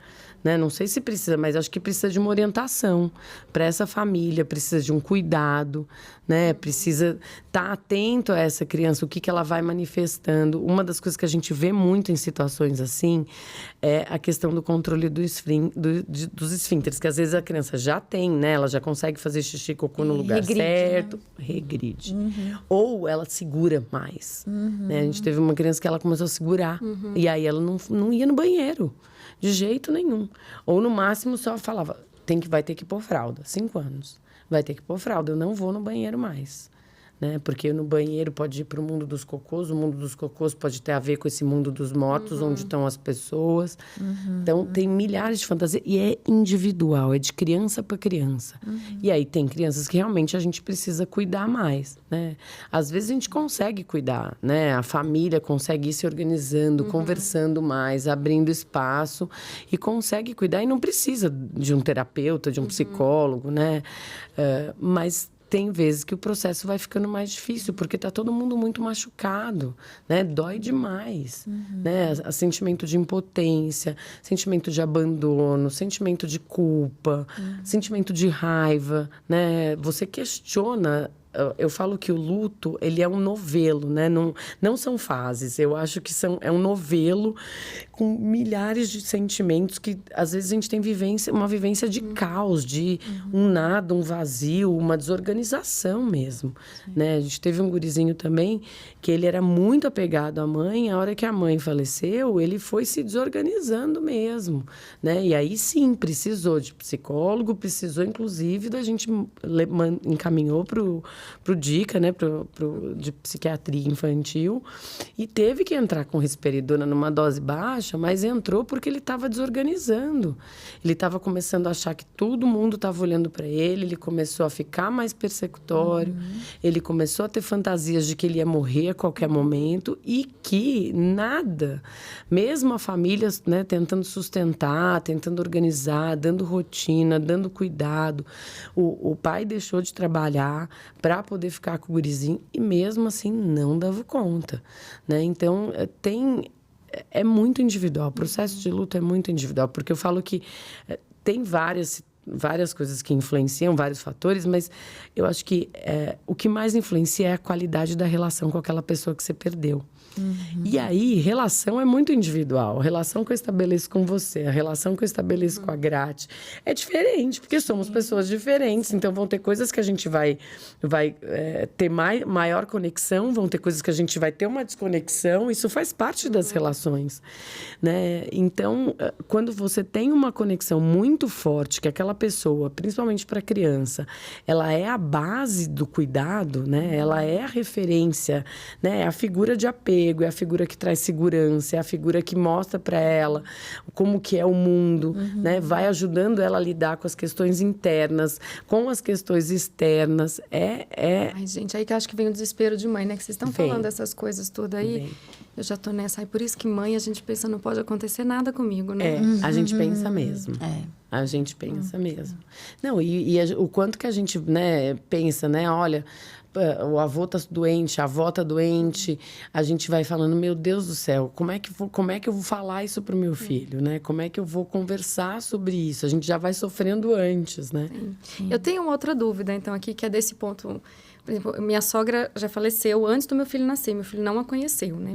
né? Não sei se precisa, mas acho que precisa de uma orientação para essa família, precisa de um cuidado, né? Precisa estar atento a essa criança, o que ela vai manifestando. Uma das coisas que a gente vê muito em situações assim é a questão do controle dos esfíncteres, que às vezes a criança já tem, né? Ela já consegue fazer xixi e cocô no lugar certo. Né? Regride. Ou ela segura mais. Né? A gente teve uma criança que ela começou a segurar. E aí ela não ia no banheiro. De jeito nenhum. Ou, no máximo, só falava... Vai ter que pôr fralda. 5 anos. Vai ter que pôr fralda. Eu não vou no banheiro mais. Né? Porque no banheiro pode ir para o mundo dos cocôs. O mundo dos cocôs pode ter a ver com esse mundo dos mortos, onde estão as pessoas. Então, tem milhares de fantasias. E é individual, é de criança para criança. E aí, tem crianças que realmente a gente precisa cuidar mais, né? Às vezes, a gente consegue cuidar, né? A família consegue ir se organizando, conversando mais, abrindo espaço. E consegue cuidar. E não precisa de um terapeuta, de um psicólogo, né? Mas... tem vezes que o processo vai ficando mais difícil, porque está todo mundo muito machucado, né? Dói demais, né? Sentimento de impotência, sentimento de abandono, sentimento de culpa, sentimento de raiva, né? Você questiona... Eu falo que o luto, ele é um novelo, né? Não são fases. Eu acho que é um novelo com milhares de sentimentos que, às vezes, a gente tem uma vivência de caos, de um nada, um vazio, uma desorganização mesmo, né? A gente teve um gurizinho também que ele era muito apegado à mãe. A hora que a mãe faleceu, ele foi se desorganizando mesmo, né? E aí, sim, precisou de psicólogo, precisou, inclusive, da gente encaminhou pro DICA, né, de psiquiatria infantil, e teve que entrar com risperidona numa dose baixa, mas entrou porque ele estava desorganizando. Ele estava começando a achar que todo mundo estava olhando para ele, ele começou a ficar mais persecutório, ele começou a ter fantasias de que ele ia morrer a qualquer momento e que nada, mesmo a família, né, tentando sustentar, tentando organizar, dando rotina, dando cuidado, o pai deixou de trabalhar para poder ficar com o gurizinho e mesmo assim não dava conta, né? Então, é muito individual. O processo de luto é muito individual, porque eu falo que tem várias várias coisas que influenciam, vários fatores, mas eu acho que o que mais influencia é a qualidade da relação com aquela pessoa que você perdeu. E aí, relação é muito individual. A relação que eu estabeleço com você, a relação que eu estabeleço com a Grati é diferente, porque somos pessoas diferentes. Então, vão ter coisas que a gente vai ter maior conexão, vão ter coisas que a gente vai ter uma desconexão. Isso faz parte das relações, né? Então, quando você tem uma conexão muito forte, que aquela pessoa, principalmente para a criança, ela é a base do cuidado, né? Ela é a referência, né? É a figura de apego, é a figura que traz segurança, é a figura que mostra para ela como que é o mundo, né? Vai ajudando ela a lidar com as questões internas, com as questões externas. Ai, gente, aí que eu acho que vem o desespero de mãe, né? Que vocês estão falando essas coisas tudo aí. Vem. Eu já tô nessa. Aí por isso que mãe, a gente pensa, não pode acontecer nada comigo, né? A gente pensa mesmo. A gente pensa mesmo. Não, o quanto que a gente, né, pensa, né? Olha, o avô tá doente, a avó tá doente. A gente vai falando, meu Deus do céu, como é que eu vou falar isso pro meu filho, né? Como é que eu vou conversar sobre isso? A gente já vai sofrendo antes, né? Sim. Eu tenho uma outra dúvida, então, aqui, que é desse ponto. Por exemplo, minha sogra já faleceu antes do meu filho nascer. Meu filho não a conheceu, né?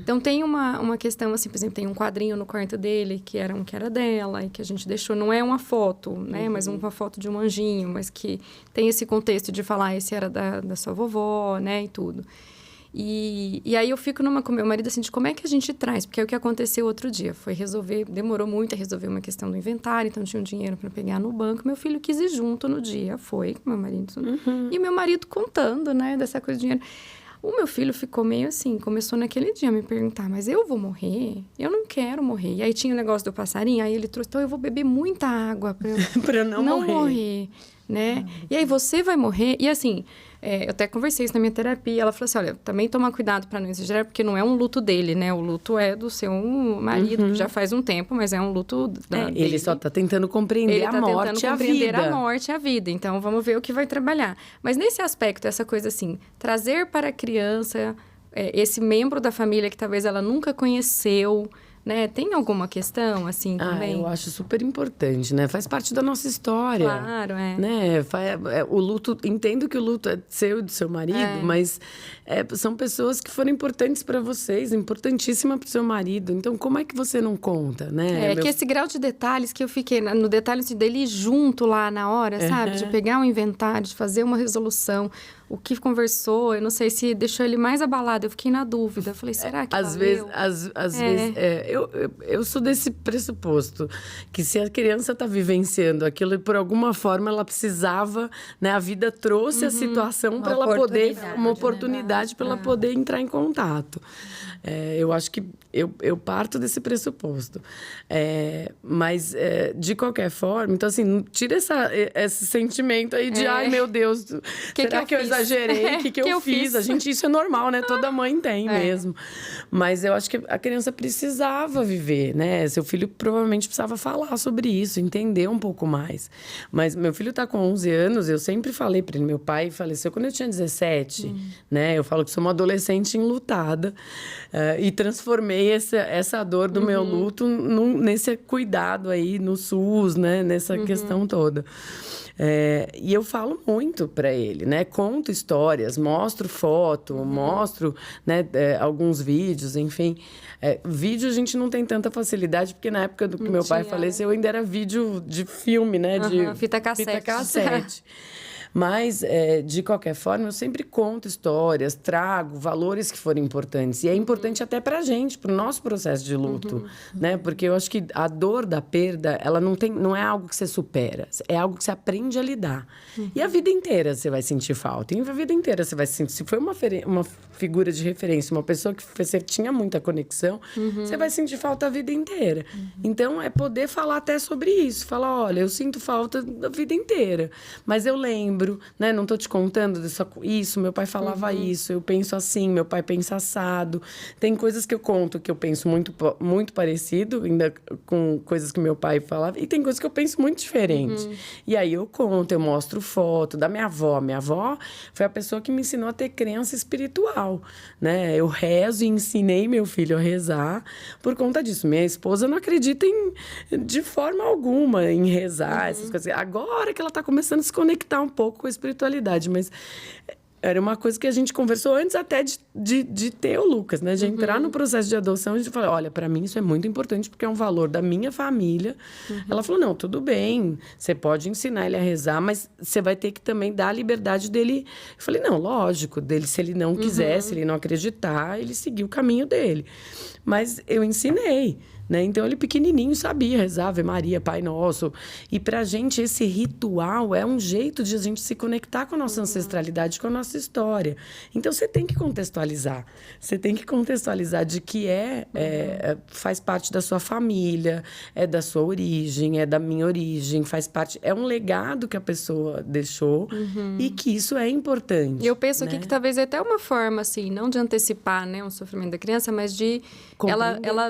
Então, tem uma questão, assim, por exemplo, tem um quadrinho no quarto dele que era dela e que a gente deixou. Não é uma foto, né? Mas uma foto de um anjinho, mas que tem esse contexto de falar, esse era da sua vovó, né? E tudo. E aí eu fico com meu marido, assim, de como é que a gente traz? Porque é o que aconteceu outro dia. Foi demorou muito a resolver uma questão do inventário, então tinha um dinheiro para pegar no banco. Meu filho quis ir junto no dia, foi com meu marido. E meu marido contando, né, dessa coisa de dinheiro. O meu filho ficou meio assim, começou naquele dia a me perguntar, mas eu vou morrer? Eu não quero morrer. E aí tinha o negócio do passarinho, aí ele trouxe, então eu vou beber muita água para eu Pra não morrer. Né? E aí você vai morrer, e assim... eu até conversei isso na minha terapia. Ela falou assim, olha, também tomar cuidado para não exagerar, porque não é um luto dele, né? O luto é do seu marido, que já faz um tempo, mas é um luto dele. Ele só está tentando compreender a morte e a vida. Ele está tentando compreender a morte e a vida. Então, vamos ver o que vai trabalhar. Mas nesse aspecto, essa coisa assim, trazer para a criança esse membro da família que talvez ela nunca conheceu... Né? Tem alguma questão, assim, também? Eu acho super importante, né? Faz parte da nossa história. Claro, Né? O luto... Entendo que o luto é seu e do seu marido, mas são pessoas que foram importantes para vocês, importantíssima para o seu marido. Então, como é que você não conta, né? Que esse grau de detalhes que eu fiquei... No detalhe dele ir junto lá na hora, sabe? De pegar um inventário, de fazer uma resolução... O que conversou, eu não sei se deixou ele mais abalado. Eu fiquei na dúvida. Eu falei, será que às vezes, eu sou desse pressuposto. Que se a criança está vivenciando aquilo e por alguma forma ela precisava, né? A vida trouxe a situação para ela poder... Uma oportunidade para ela poder entrar em contato. Eu acho que eu parto desse pressuposto. Mas, de qualquer forma... Então, assim, tira esse sentimento aí de... Ai, meu Deus, será que eu exagerei? O que eu fiz? Isso é normal, né? Toda mãe tem mesmo. Mas eu acho que a criança precisava viver, né? Seu filho provavelmente precisava falar sobre isso, entender um pouco mais. Mas meu filho está com 11 anos, eu sempre falei para ele... Meu pai faleceu quando eu tinha 17, né? Eu falo que sou uma adolescente enlutada. E transformei essa dor do meu luto nesse cuidado aí, no SUS, né? Nessa questão toda. E eu falo muito para ele, né? Conto histórias, mostro foto, mostro, né, alguns vídeos, enfim. Vídeo a gente não tem tanta facilidade, porque na época do que meu pai faleceu, ainda era vídeo de filme, né? De fita cassete. Mas, de qualquer forma, eu sempre conto histórias, trago valores que foram importantes. E é importante até pra gente, pro nosso processo de luto, né? Porque eu acho que a dor da perda, ela não é algo que você supera. É algo que você aprende a lidar. E a vida inteira você vai sentir falta. E a vida inteira você vai sentir... Se foi uma figura de referência, uma pessoa que você tinha muita conexão, você vai sentir falta a vida inteira. Então, é poder falar até sobre isso. Falar, olha, eu sinto falta da vida inteira. Mas eu lembro lembro, né? Não tô te contando isso, meu pai falava isso, eu penso assim, meu pai pensa assado. Tem coisas que eu conto que eu penso muito parecido, ainda com coisas que meu pai falava, e tem coisas que eu penso muito diferente. E aí eu conto, eu mostro foto da minha avó. Minha avó foi a pessoa que me ensinou a ter crença espiritual, né? Eu rezo e ensinei meu filho a rezar por conta disso. Minha esposa não acredita de forma alguma em rezar, essas coisas. Agora que ela está começando a se conectar um pouco com a espiritualidade, mas era uma coisa que a gente conversou antes até de ter o Lucas, né? De entrar no processo de adoção, a gente falou, olha, para mim isso é muito importante porque é um valor da minha família. Ela falou, não, tudo bem, você pode ensinar ele a rezar, mas você vai ter que também dar a liberdade dele. Eu falei, não, lógico, dele, se ele não quiser, se ele não acreditar, ele seguiu o caminho dele. Mas eu ensinei. Né? Então, ele pequenininho sabia rezar Ave Maria, Pai Nosso. E pra gente, esse ritual é um jeito de a gente se conectar com a nossa ancestralidade, com a nossa história. Então, você tem que contextualizar. Você tem que contextualizar de que faz parte da sua família, é da sua origem, é da minha origem, faz parte... É um legado que a pessoa deixou e que isso é importante. E eu penso né? aqui que talvez é até uma forma, assim, não de antecipar, né, o sofrimento da criança, mas de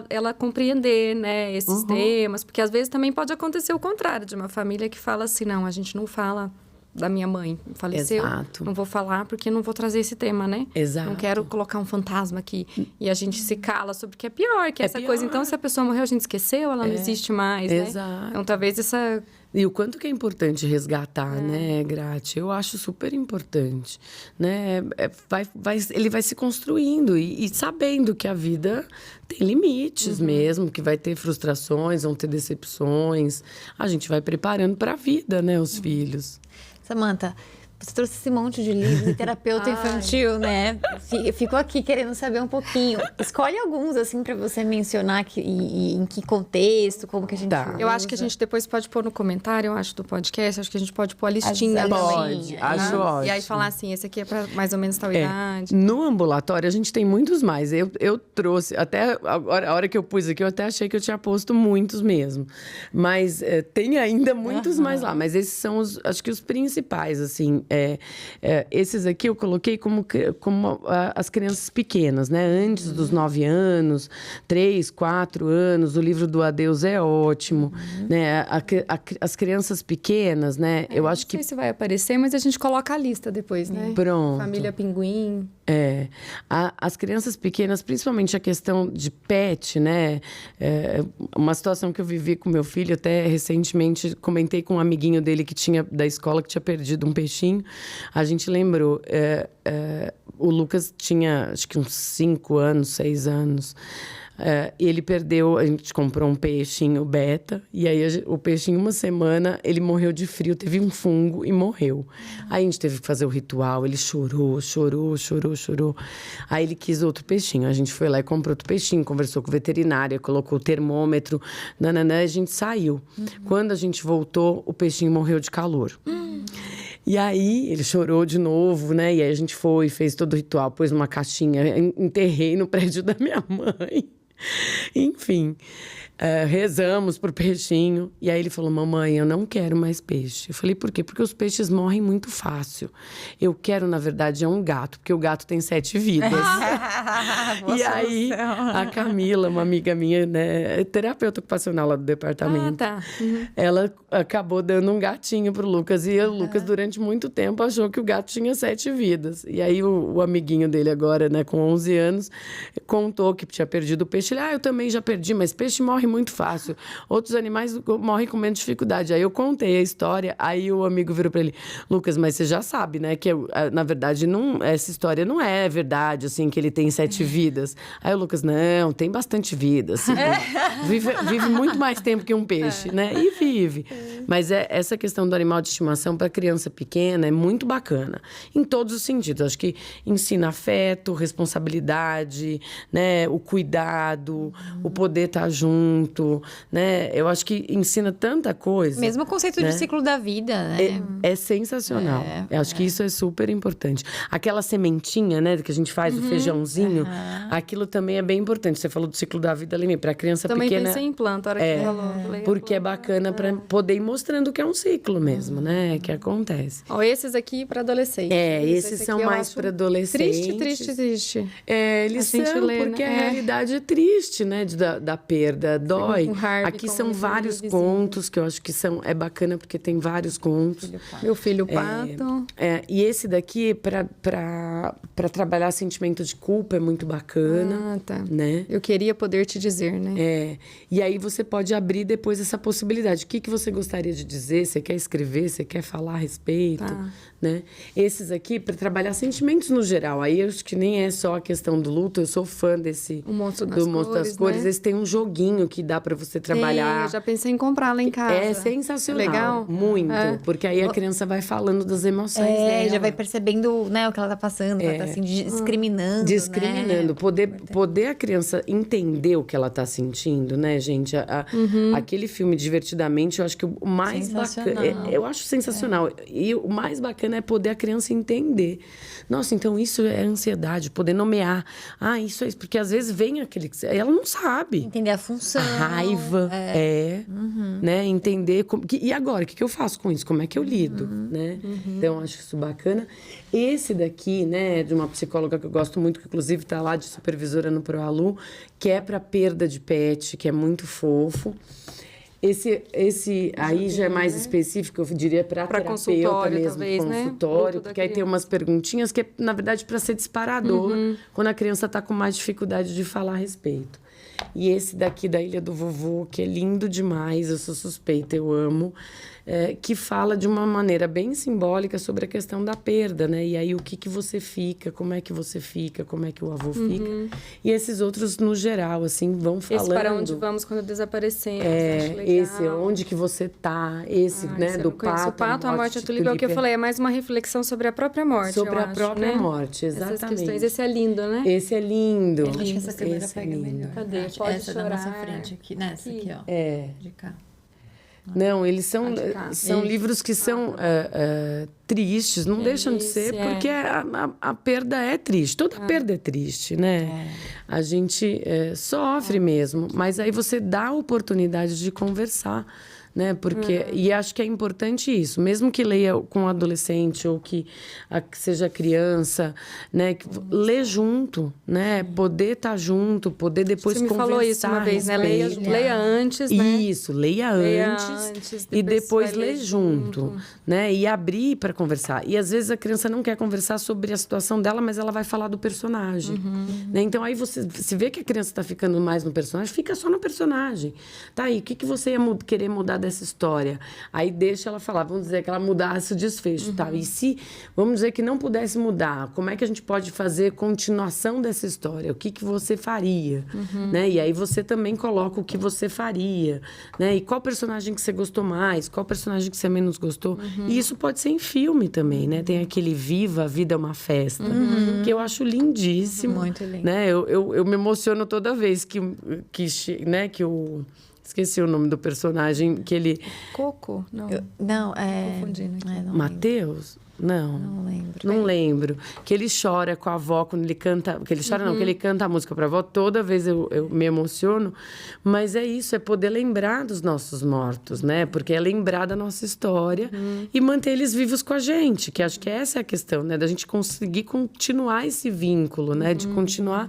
ela compreender, né, esses temas, porque às vezes também pode acontecer o contrário, de uma família que fala assim, não, a gente não fala da minha mãe, faleceu, não vou falar porque não vou trazer esse tema, né? Exato. Não quero colocar um fantasma aqui. E a gente se cala sobre o que é pior, que é essa pior. Coisa. Então, se a pessoa morreu, a gente esqueceu, ela não existe mais, Exato. né? Então, talvez essa... E o quanto que é importante resgatar, né, Grati? Eu acho super importante, né? Ele vai se construindo e sabendo que a vida tem limites mesmo, que vai ter frustrações, vão ter decepções. A gente vai preparando para a vida, né, os filhos. Samantha, você trouxe esse monte de livro de terapeuta infantil, né? Ficou aqui querendo saber um pouquinho. Escolhe alguns, assim, para você mencionar e em que contexto, como que a gente usa. Eu acho que a gente depois pode pôr no comentário, eu acho, do podcast, acho que a gente pode pôr a listinha. Pode, acho ótimo. E aí falar assim, esse aqui é para mais ou menos tal idade. No ambulatório, a gente tem muitos mais. Eu trouxe, até a hora que eu pus aqui, eu até achei que eu tinha posto muitos mesmo. Mas tem ainda muitos mais lá. Mas esses são, acho que os principais, assim. Esses aqui eu coloquei como as crianças pequenas, né? Antes dos 9 anos, 3, 4 anos, o livro do Adeus é ótimo, né? As crianças pequenas, né? Eu acho que... Não sei se vai aparecer, mas a gente coloca a lista depois, né? Pronto. Família Pinguim. As crianças pequenas, principalmente a questão de pet, né? Uma situação que eu vivi com meu filho, até recentemente comentei com um amiguinho dele da escola que tinha perdido um peixinho. A gente lembrou, o Lucas tinha acho que uns 5 anos, 6 anos. Ele perdeu, a gente comprou um peixinho beta, e aí o peixinho, uma semana, ele morreu de frio, teve um fungo e morreu. Aí a gente teve que fazer o ritual, ele chorou. Aí ele quis outro peixinho, a gente foi lá e comprou outro peixinho, conversou com o veterinário, colocou o termômetro, a gente saiu. Quando a gente voltou, o peixinho morreu de calor. E aí, ele chorou de novo, né? E aí a gente foi, fez todo o ritual, pôs numa caixinha, enterrei no prédio da minha mãe. Enfim, rezamos pro peixinho. E aí ele falou, mamãe, eu não quero mais peixe. Eu falei, por quê? Porque os peixes morrem muito fácil. Eu quero, na verdade, um gato, porque o gato tem 7 vidas. E aí, a Camila, uma amiga minha, né, terapeuta ocupacional lá do departamento, ela acabou dando um gatinho pro Lucas. E o Lucas, durante muito tempo, achou que o gato tinha 7 vidas. E aí, o amiguinho dele agora, né, com 11 anos, contou que tinha perdido o peixe. Ele, eu também já perdi, mas peixe morre muito fácil. Outros animais morrem com menos dificuldade. Aí eu contei a história, aí o amigo virou pra ele, Lucas, mas você já sabe, né, que na verdade essa história não é verdade, assim, que ele tem 7 vidas. Aí o Lucas, não, tem bastante vida, assim. Vive muito mais tempo que um peixe, né? E vive. Mas essa questão do animal de estimação para criança pequena é muito bacana. Em todos os sentidos. Acho que ensina afeto, responsabilidade, né, o cuidado, o poder estar junto. junto, né? Eu acho que ensina tanta coisa. Mesmo o conceito de ciclo da vida, né? É sensacional. Eu acho que isso é super importante. Aquela sementinha, né, que a gente faz, o feijãozinho, aquilo também é bem importante. Você falou do ciclo da vida, lembrei, para criança Também pequena. pensei em planta, a hora que falou. Falei, Porque é bacana para poder ir mostrando que é um ciclo mesmo, né, que acontece. Ó, esses aqui para adolescente. Esses Esse são aqui eu mais acho para adolescentes. Triste. Eles A gente são, lê, porque né? a realidade é triste, né, da perda, dói. Com Harvey, Aqui como são livro vários invisível. contos que eu acho que é bacana porque tem vários contos. Meu filho Pato. E esse daqui, para trabalhar sentimento de culpa, é muito bacana, Tá. né? Eu queria poder te dizer, né? E aí você pode abrir depois essa possibilidade. O que você gostaria de dizer? Você quer escrever? Você quer falar a respeito? Né? Esses aqui, para trabalhar sentimentos no geral. Aí eu acho que nem é só a questão do luto. Eu sou fã desse... O Monstro das do Monstro das Cores. né? Esse tem um joguinho que dá para você trabalhar. Eu já pensei em comprar lá em casa. É sensacional. Legal? Muito. Porque aí a criança vai falando das emoções dela. Já vai percebendo, né, o que ela tá passando, ela tá assim, discriminando, Discriminando. né? Poder a criança entender o que ela tá sentindo, né, gente? Aquele filme, Divertidamente, eu acho que o mais bacana... Eu acho sensacional. E o mais bacana é poder a criança entender. Nossa, então isso é ansiedade. Poder nomear. Isso é isso. Porque às vezes vem aquele... Ela não sabe. Entender a função. A raiva, né? Entender... E agora, o que eu faço com isso? Como é que eu lido, né? Então, eu acho isso bacana. Esse daqui, né, de uma psicóloga que eu gosto muito, que inclusive está lá de supervisora no ProAlu, que é para perda de pet, que é muito fofo. Esse aí já é mais específico, eu diria, para terapeuta consultório, mesmo, talvez, consultório, né? porque aí tem umas perguntinhas que é, na verdade, para ser disparador, quando a criança está com mais dificuldade de falar a respeito. E esse daqui da Ilha do Vovô, que é lindo demais, eu sou suspeita, eu amo, que fala de uma maneira bem simbólica sobre a questão da perda, né? E aí o que você fica, como é que você fica, como é que o avô fica. E esses outros, no geral, assim, vão falando. Esse para onde vamos quando desaparecemos, acho legal. Esse, onde que você tá, esse, né, esse eu do não conheço. pato. O pato, a morte, a de tulipa, é o que eu falei, é mais uma reflexão sobre a própria morte, sobre a acho, própria né? morte, exatamente. Essas questões. Esse é lindo, né? Esse é lindo. Acho que essa câmera Esse pega melhor. Cadê? Acho Pode essa chorar. da nossa frente aqui, nessa aqui, ó. De cá. Não, eles são Isso. livros que são tristes, não deixam de ser, porque a perda é triste. Toda perda é triste, né? A gente sofre mesmo, mas aí você dá a oportunidade de conversar, né? Porque, e acho que é importante isso, mesmo que leia com adolescente ou que seja criança, né? Lê junto, né? Poder estar junto, poder depois Você me conversar. falou isso uma vez, né? Leia antes, né? Isso, leia antes e depois lê junto, né? E abrir para conversar. E às vezes a criança não quer conversar sobre a situação dela, mas ela vai falar do personagem, né? Então aí você se vê que a criança está ficando mais no personagem, fica só no personagem. Tá aí, o que você ia querer mudar dessa história? Aí deixa ela falar, vamos dizer que ela mudasse o desfecho, tá? E se, vamos dizer que não pudesse mudar, como é que a gente pode fazer continuação dessa história? O que você faria, né? E aí você também coloca o que você faria, né? E qual personagem que você gostou mais, qual personagem que você menos gostou. E isso pode ser em filme também, né? Tem aquele Viva, a Vida é uma Festa, que eu acho lindíssimo. Muito lindo. Né? Eu me emociono toda vez que o... Esqueci o nome do personagem, que ele... Coco? Não. Não, Confundindo aqui. não lembro. Mateus? Não. Não lembro. Não lembro. Que ele chora com a avó quando ele canta... Que ele chora não, que ele canta a música pra avó. Toda vez eu me emociono. Mas é isso, é poder lembrar dos nossos mortos, né? Porque é lembrar da nossa história e manter eles vivos com a gente. Que acho que essa é a questão, né? Da gente conseguir continuar esse vínculo, né? De continuar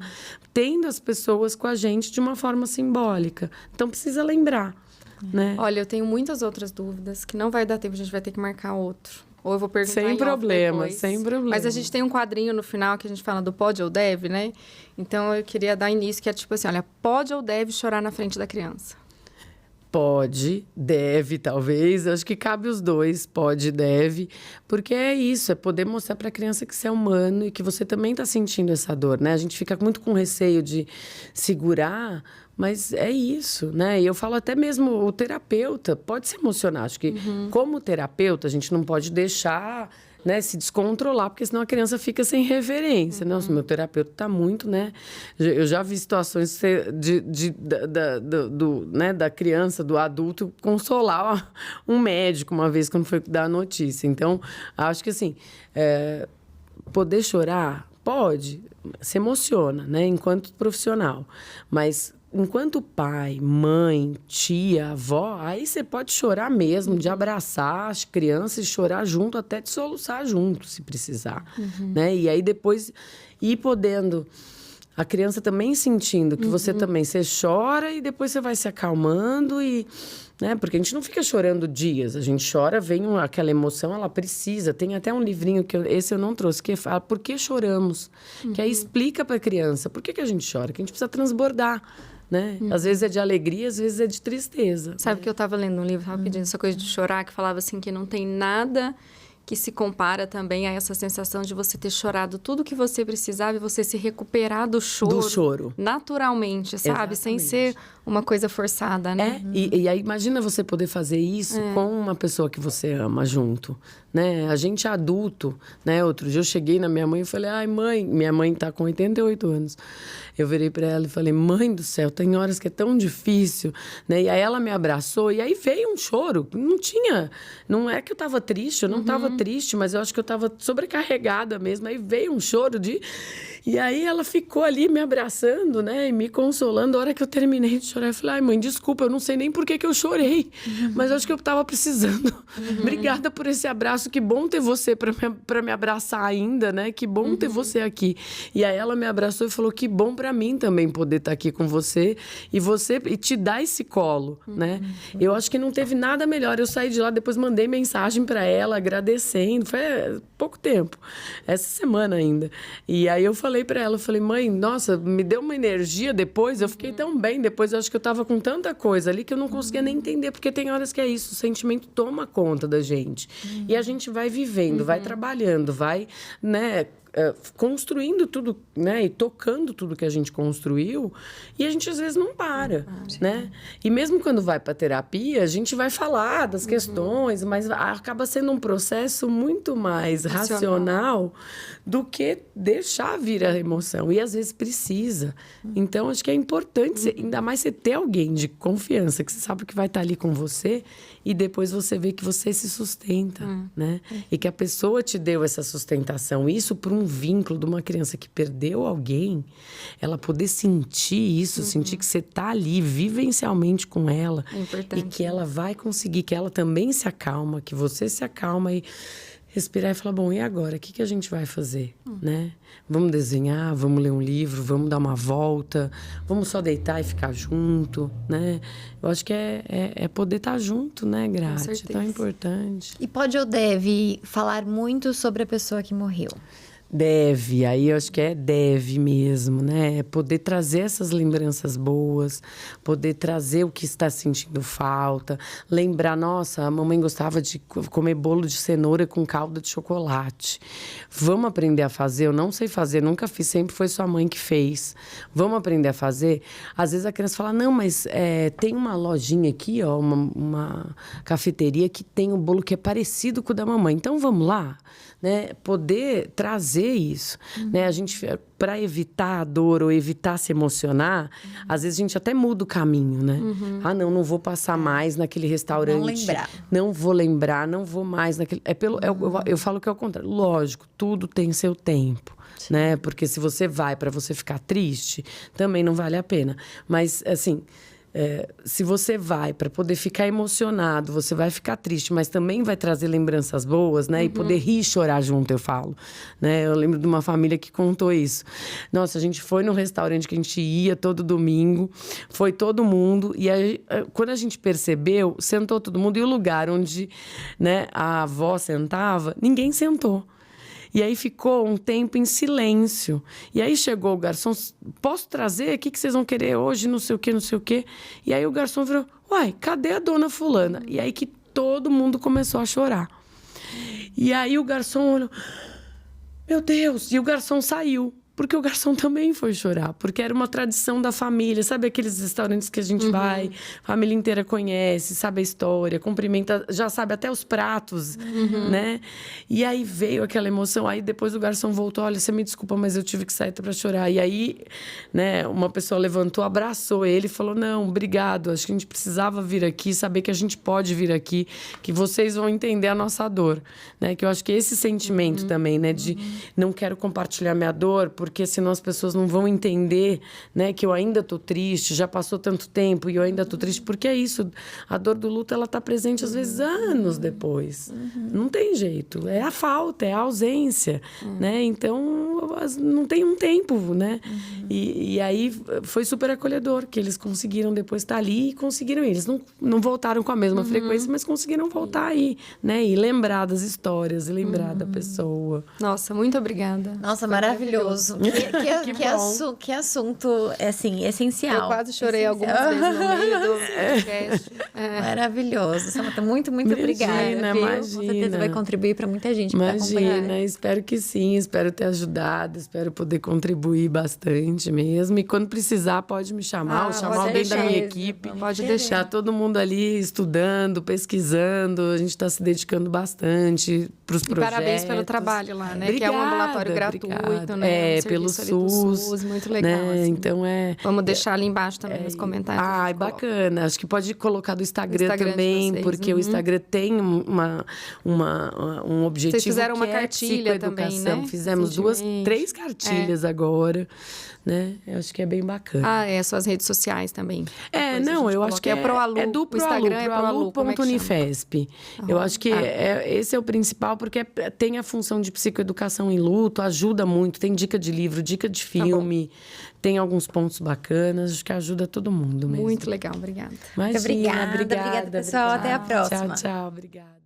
tendo as pessoas com a gente de uma forma simbólica. Então, precisa lembrar, né? Olha, eu tenho muitas outras dúvidas que não vai dar tempo, a gente vai ter que marcar outro. Ou eu vou perguntar Sem em off problema, depois. sem problema. Mas a gente tem um quadrinho no final que a gente fala do pode ou deve, né? Então, eu queria dar início, que é tipo assim, olha, pode ou deve chorar na frente da criança? Pode, deve, talvez. Acho que cabe os dois, pode e deve. Porque é isso, é poder mostrar para a criança que você é humano e que você também está sentindo essa dor, né? A gente fica muito com receio de segurar, mas é isso, né? E eu falo até mesmo, o terapeuta pode se emocionar. Acho que, como terapeuta, a gente não pode deixar né, se descontrolar, porque senão a criança fica sem referência. Nossa, meu terapeuta tá muito, né? Eu já vi situações da criança, do adulto, consolar um médico uma vez quando foi dar a notícia. Então, acho que assim, poder chorar, pode, se emociona, né, enquanto profissional, mas enquanto pai, mãe, tia, avó, aí você pode chorar mesmo, de abraçar as crianças e chorar junto, até de soluçar junto, se precisar, né? E aí depois ir podendo, a criança também sentindo que você também, você chora e depois você vai se acalmando e... Né? Porque a gente não fica chorando dias, a gente chora, vem aquela emoção, ela precisa. Tem até um livrinho, esse eu não trouxe, que fala Por que choramos? Que aí explica para a criança por que a gente chora, que a gente precisa transbordar. Né? Às vezes é de alegria, às vezes é de tristeza. Sabe que eu estava lendo um livro, estava pedindo essa coisa de chorar, que falava assim que não tem nada que se compara também a essa sensação de você ter chorado tudo que você precisava e você se recuperar do choro. Naturalmente, sabe? Exatamente. Sem ser uma coisa forçada, né? E aí imagina você poder fazer isso com uma pessoa que você ama junto, né? A gente é adulto, né? Outro dia eu cheguei na minha mãe e falei, ai mãe, minha mãe tá com 88 anos. Eu virei para ela e falei, mãe do céu, tem horas que é tão difícil, né? E aí ela me abraçou e aí veio um choro. Não é que eu tava triste, eu não tava triste, mas eu acho que eu tava sobrecarregada mesmo. Aí veio um choro E aí ela ficou ali me abraçando, né? E me consolando. A hora que eu terminei de chorar, eu falei, ai mãe, desculpa, eu não sei nem por que eu chorei. Mas eu acho que eu tava precisando. Obrigada por esse abraço, que bom ter você para me abraçar ainda, né? Que bom ter você aqui. E aí ela me abraçou e falou, que bom para mim também poder estar aqui com você e te dar esse colo, né? Eu acho que não teve nada melhor. Eu saí de lá, depois mandei mensagem para ela agradecendo. Foi pouco tempo, essa semana ainda. E aí eu falei para ela, mãe, nossa, me deu uma energia depois, eu fiquei tão bem depois, eu acho que eu tava com tanta coisa ali que eu não conseguia nem entender, porque tem horas que é isso, o sentimento toma conta da gente. E a gente vai vivendo, vai trabalhando, vai, né, construindo tudo, né, e tocando tudo que a gente construiu, e a gente às vezes não para, né? E mesmo quando vai para terapia, a gente vai falar das questões, mas acaba sendo um processo muito mais racional do que deixar vir a emoção, e às vezes precisa. Então, acho que é importante, ainda mais você ter alguém de confiança, que você sabe que vai estar ali com você, e depois você vê que você se sustenta, né? E que a pessoa te deu essa sustentação. Isso por um vínculo de uma criança que perdeu alguém, ela poder sentir isso, sentir que você está ali vivencialmente com ela. É importante. E que ela vai conseguir, que ela também se acalma, que você se acalma e respirar e falar, bom, e agora? O que a gente vai fazer, né? Vamos desenhar, vamos ler um livro, vamos dar uma volta, vamos só deitar e ficar junto, né? Eu acho que é poder estar junto, né, Graça? É tão importante. E pode ou deve falar muito sobre a pessoa que morreu? Deve, aí eu acho que deve mesmo, né? Poder trazer essas lembranças boas, poder trazer o que está sentindo falta, lembrar, nossa, a mamãe gostava de comer bolo de cenoura com calda de chocolate. Vamos aprender a fazer? Eu não sei fazer, nunca fiz, sempre foi sua mãe que fez. Vamos aprender a fazer? Às vezes a criança fala, não, mas tem uma lojinha aqui, ó, uma cafeteria que tem um bolo que é parecido com o da mamãe, então vamos lá, né? Poder trazer isso, né? A gente, para evitar a dor ou evitar se emocionar, às vezes a gente até muda o caminho, né? Ah, não vou passar mais naquele restaurante. Não lembrar. Não vou lembrar, não vou mais naquele... Eu falo que é o contrário. Lógico, tudo tem seu tempo, né? Porque se você vai para você ficar triste, também não vale a pena. Mas, assim... se você vai para poder ficar emocionado, você vai ficar triste, mas também vai trazer lembranças boas, né? E poder rir e chorar junto, eu falo. Né? Eu lembro de uma família que contou isso. Nossa, a gente foi num restaurante que a gente ia todo domingo, foi todo mundo, e aí, quando a gente percebeu, sentou todo mundo, e o lugar onde, né, a avó sentava, ninguém sentou. E aí ficou um tempo em silêncio. E aí chegou o garçom, posso trazer? O que vocês vão querer hoje? Não sei o quê, não sei o quê. E aí o garçom virou, uai, cadê a dona fulana? E aí que todo mundo começou a chorar. E aí o garçom olhou, meu Deus! E o garçom saiu. porque o garçom também foi chorar, porque era uma tradição da família, sabe aqueles restaurantes que a gente vai, a família inteira conhece, sabe a história, cumprimenta, já sabe até os pratos, né? E aí veio aquela emoção, aí depois o garçom voltou, olha, você me desculpa, mas eu tive que sair para chorar. E aí, né, uma pessoa levantou, abraçou ele e falou, não, obrigado, acho que a gente precisava vir aqui, saber que a gente pode vir aqui, que vocês vão entender a nossa dor, né? Que eu acho que esse sentimento também, né, de não quero compartilhar minha dor, porque senão as pessoas não vão entender, né, que eu ainda tô triste, já passou tanto tempo e eu ainda tô triste, porque é isso, a dor do luto, ela tá presente às vezes anos depois. Não tem jeito, é a falta, é a ausência, né? Então, não tem um tempo, né? E aí foi super acolhedor, que eles conseguiram depois estar ali e conseguiram ir. Eles não voltaram com a mesma frequência, mas conseguiram voltar aí, né? E lembrar das histórias, e lembrar da pessoa. Nossa, muito obrigada. Nossa, maravilhoso. Que assunto, assim, essencial. Eu quase chorei algumas vezes no meio do podcast. Maravilhoso. Samanta, muito obrigada. Viu? Imagina. Com certeza vai contribuir para muita gente que vai acompanhar. Imagina, espero que sim, espero ter ajudado, espero poder contribuir bastante mesmo. E quando precisar, pode me chamar, ou chamar alguém da minha equipe. Pode deixar. Tá todo mundo ali estudando, pesquisando, a gente está se dedicando bastante para os projetos. Parabéns pelo trabalho lá, né? Obrigada, que é um ambulatório gratuito, né? Pelo SUS. Muito legal, né? assim. Então Vamos deixar ali embaixo também nos comentários. Ai, bacana. Acho que pode colocar do Instagram também, porque o Instagram tem um objetivo. Vocês fizeram que uma é cartilha também, né? Fizemos 3 cartilhas agora, né? Eu acho que é bem bacana. Suas redes sociais também. Eu acho que é ProAlu. É do o Instagram é ProAlu. Proalu.unifesp. Eu acho que esse é o principal, porque tem a função de psicoeducação em luto, ajuda muito, tem dica de livro, dica de filme, tem alguns pontos bacanas, acho que ajuda todo mundo mesmo. Muito legal, obrigada. Imagina, Obrigada, pessoal. Até a próxima. Tchau, obrigada.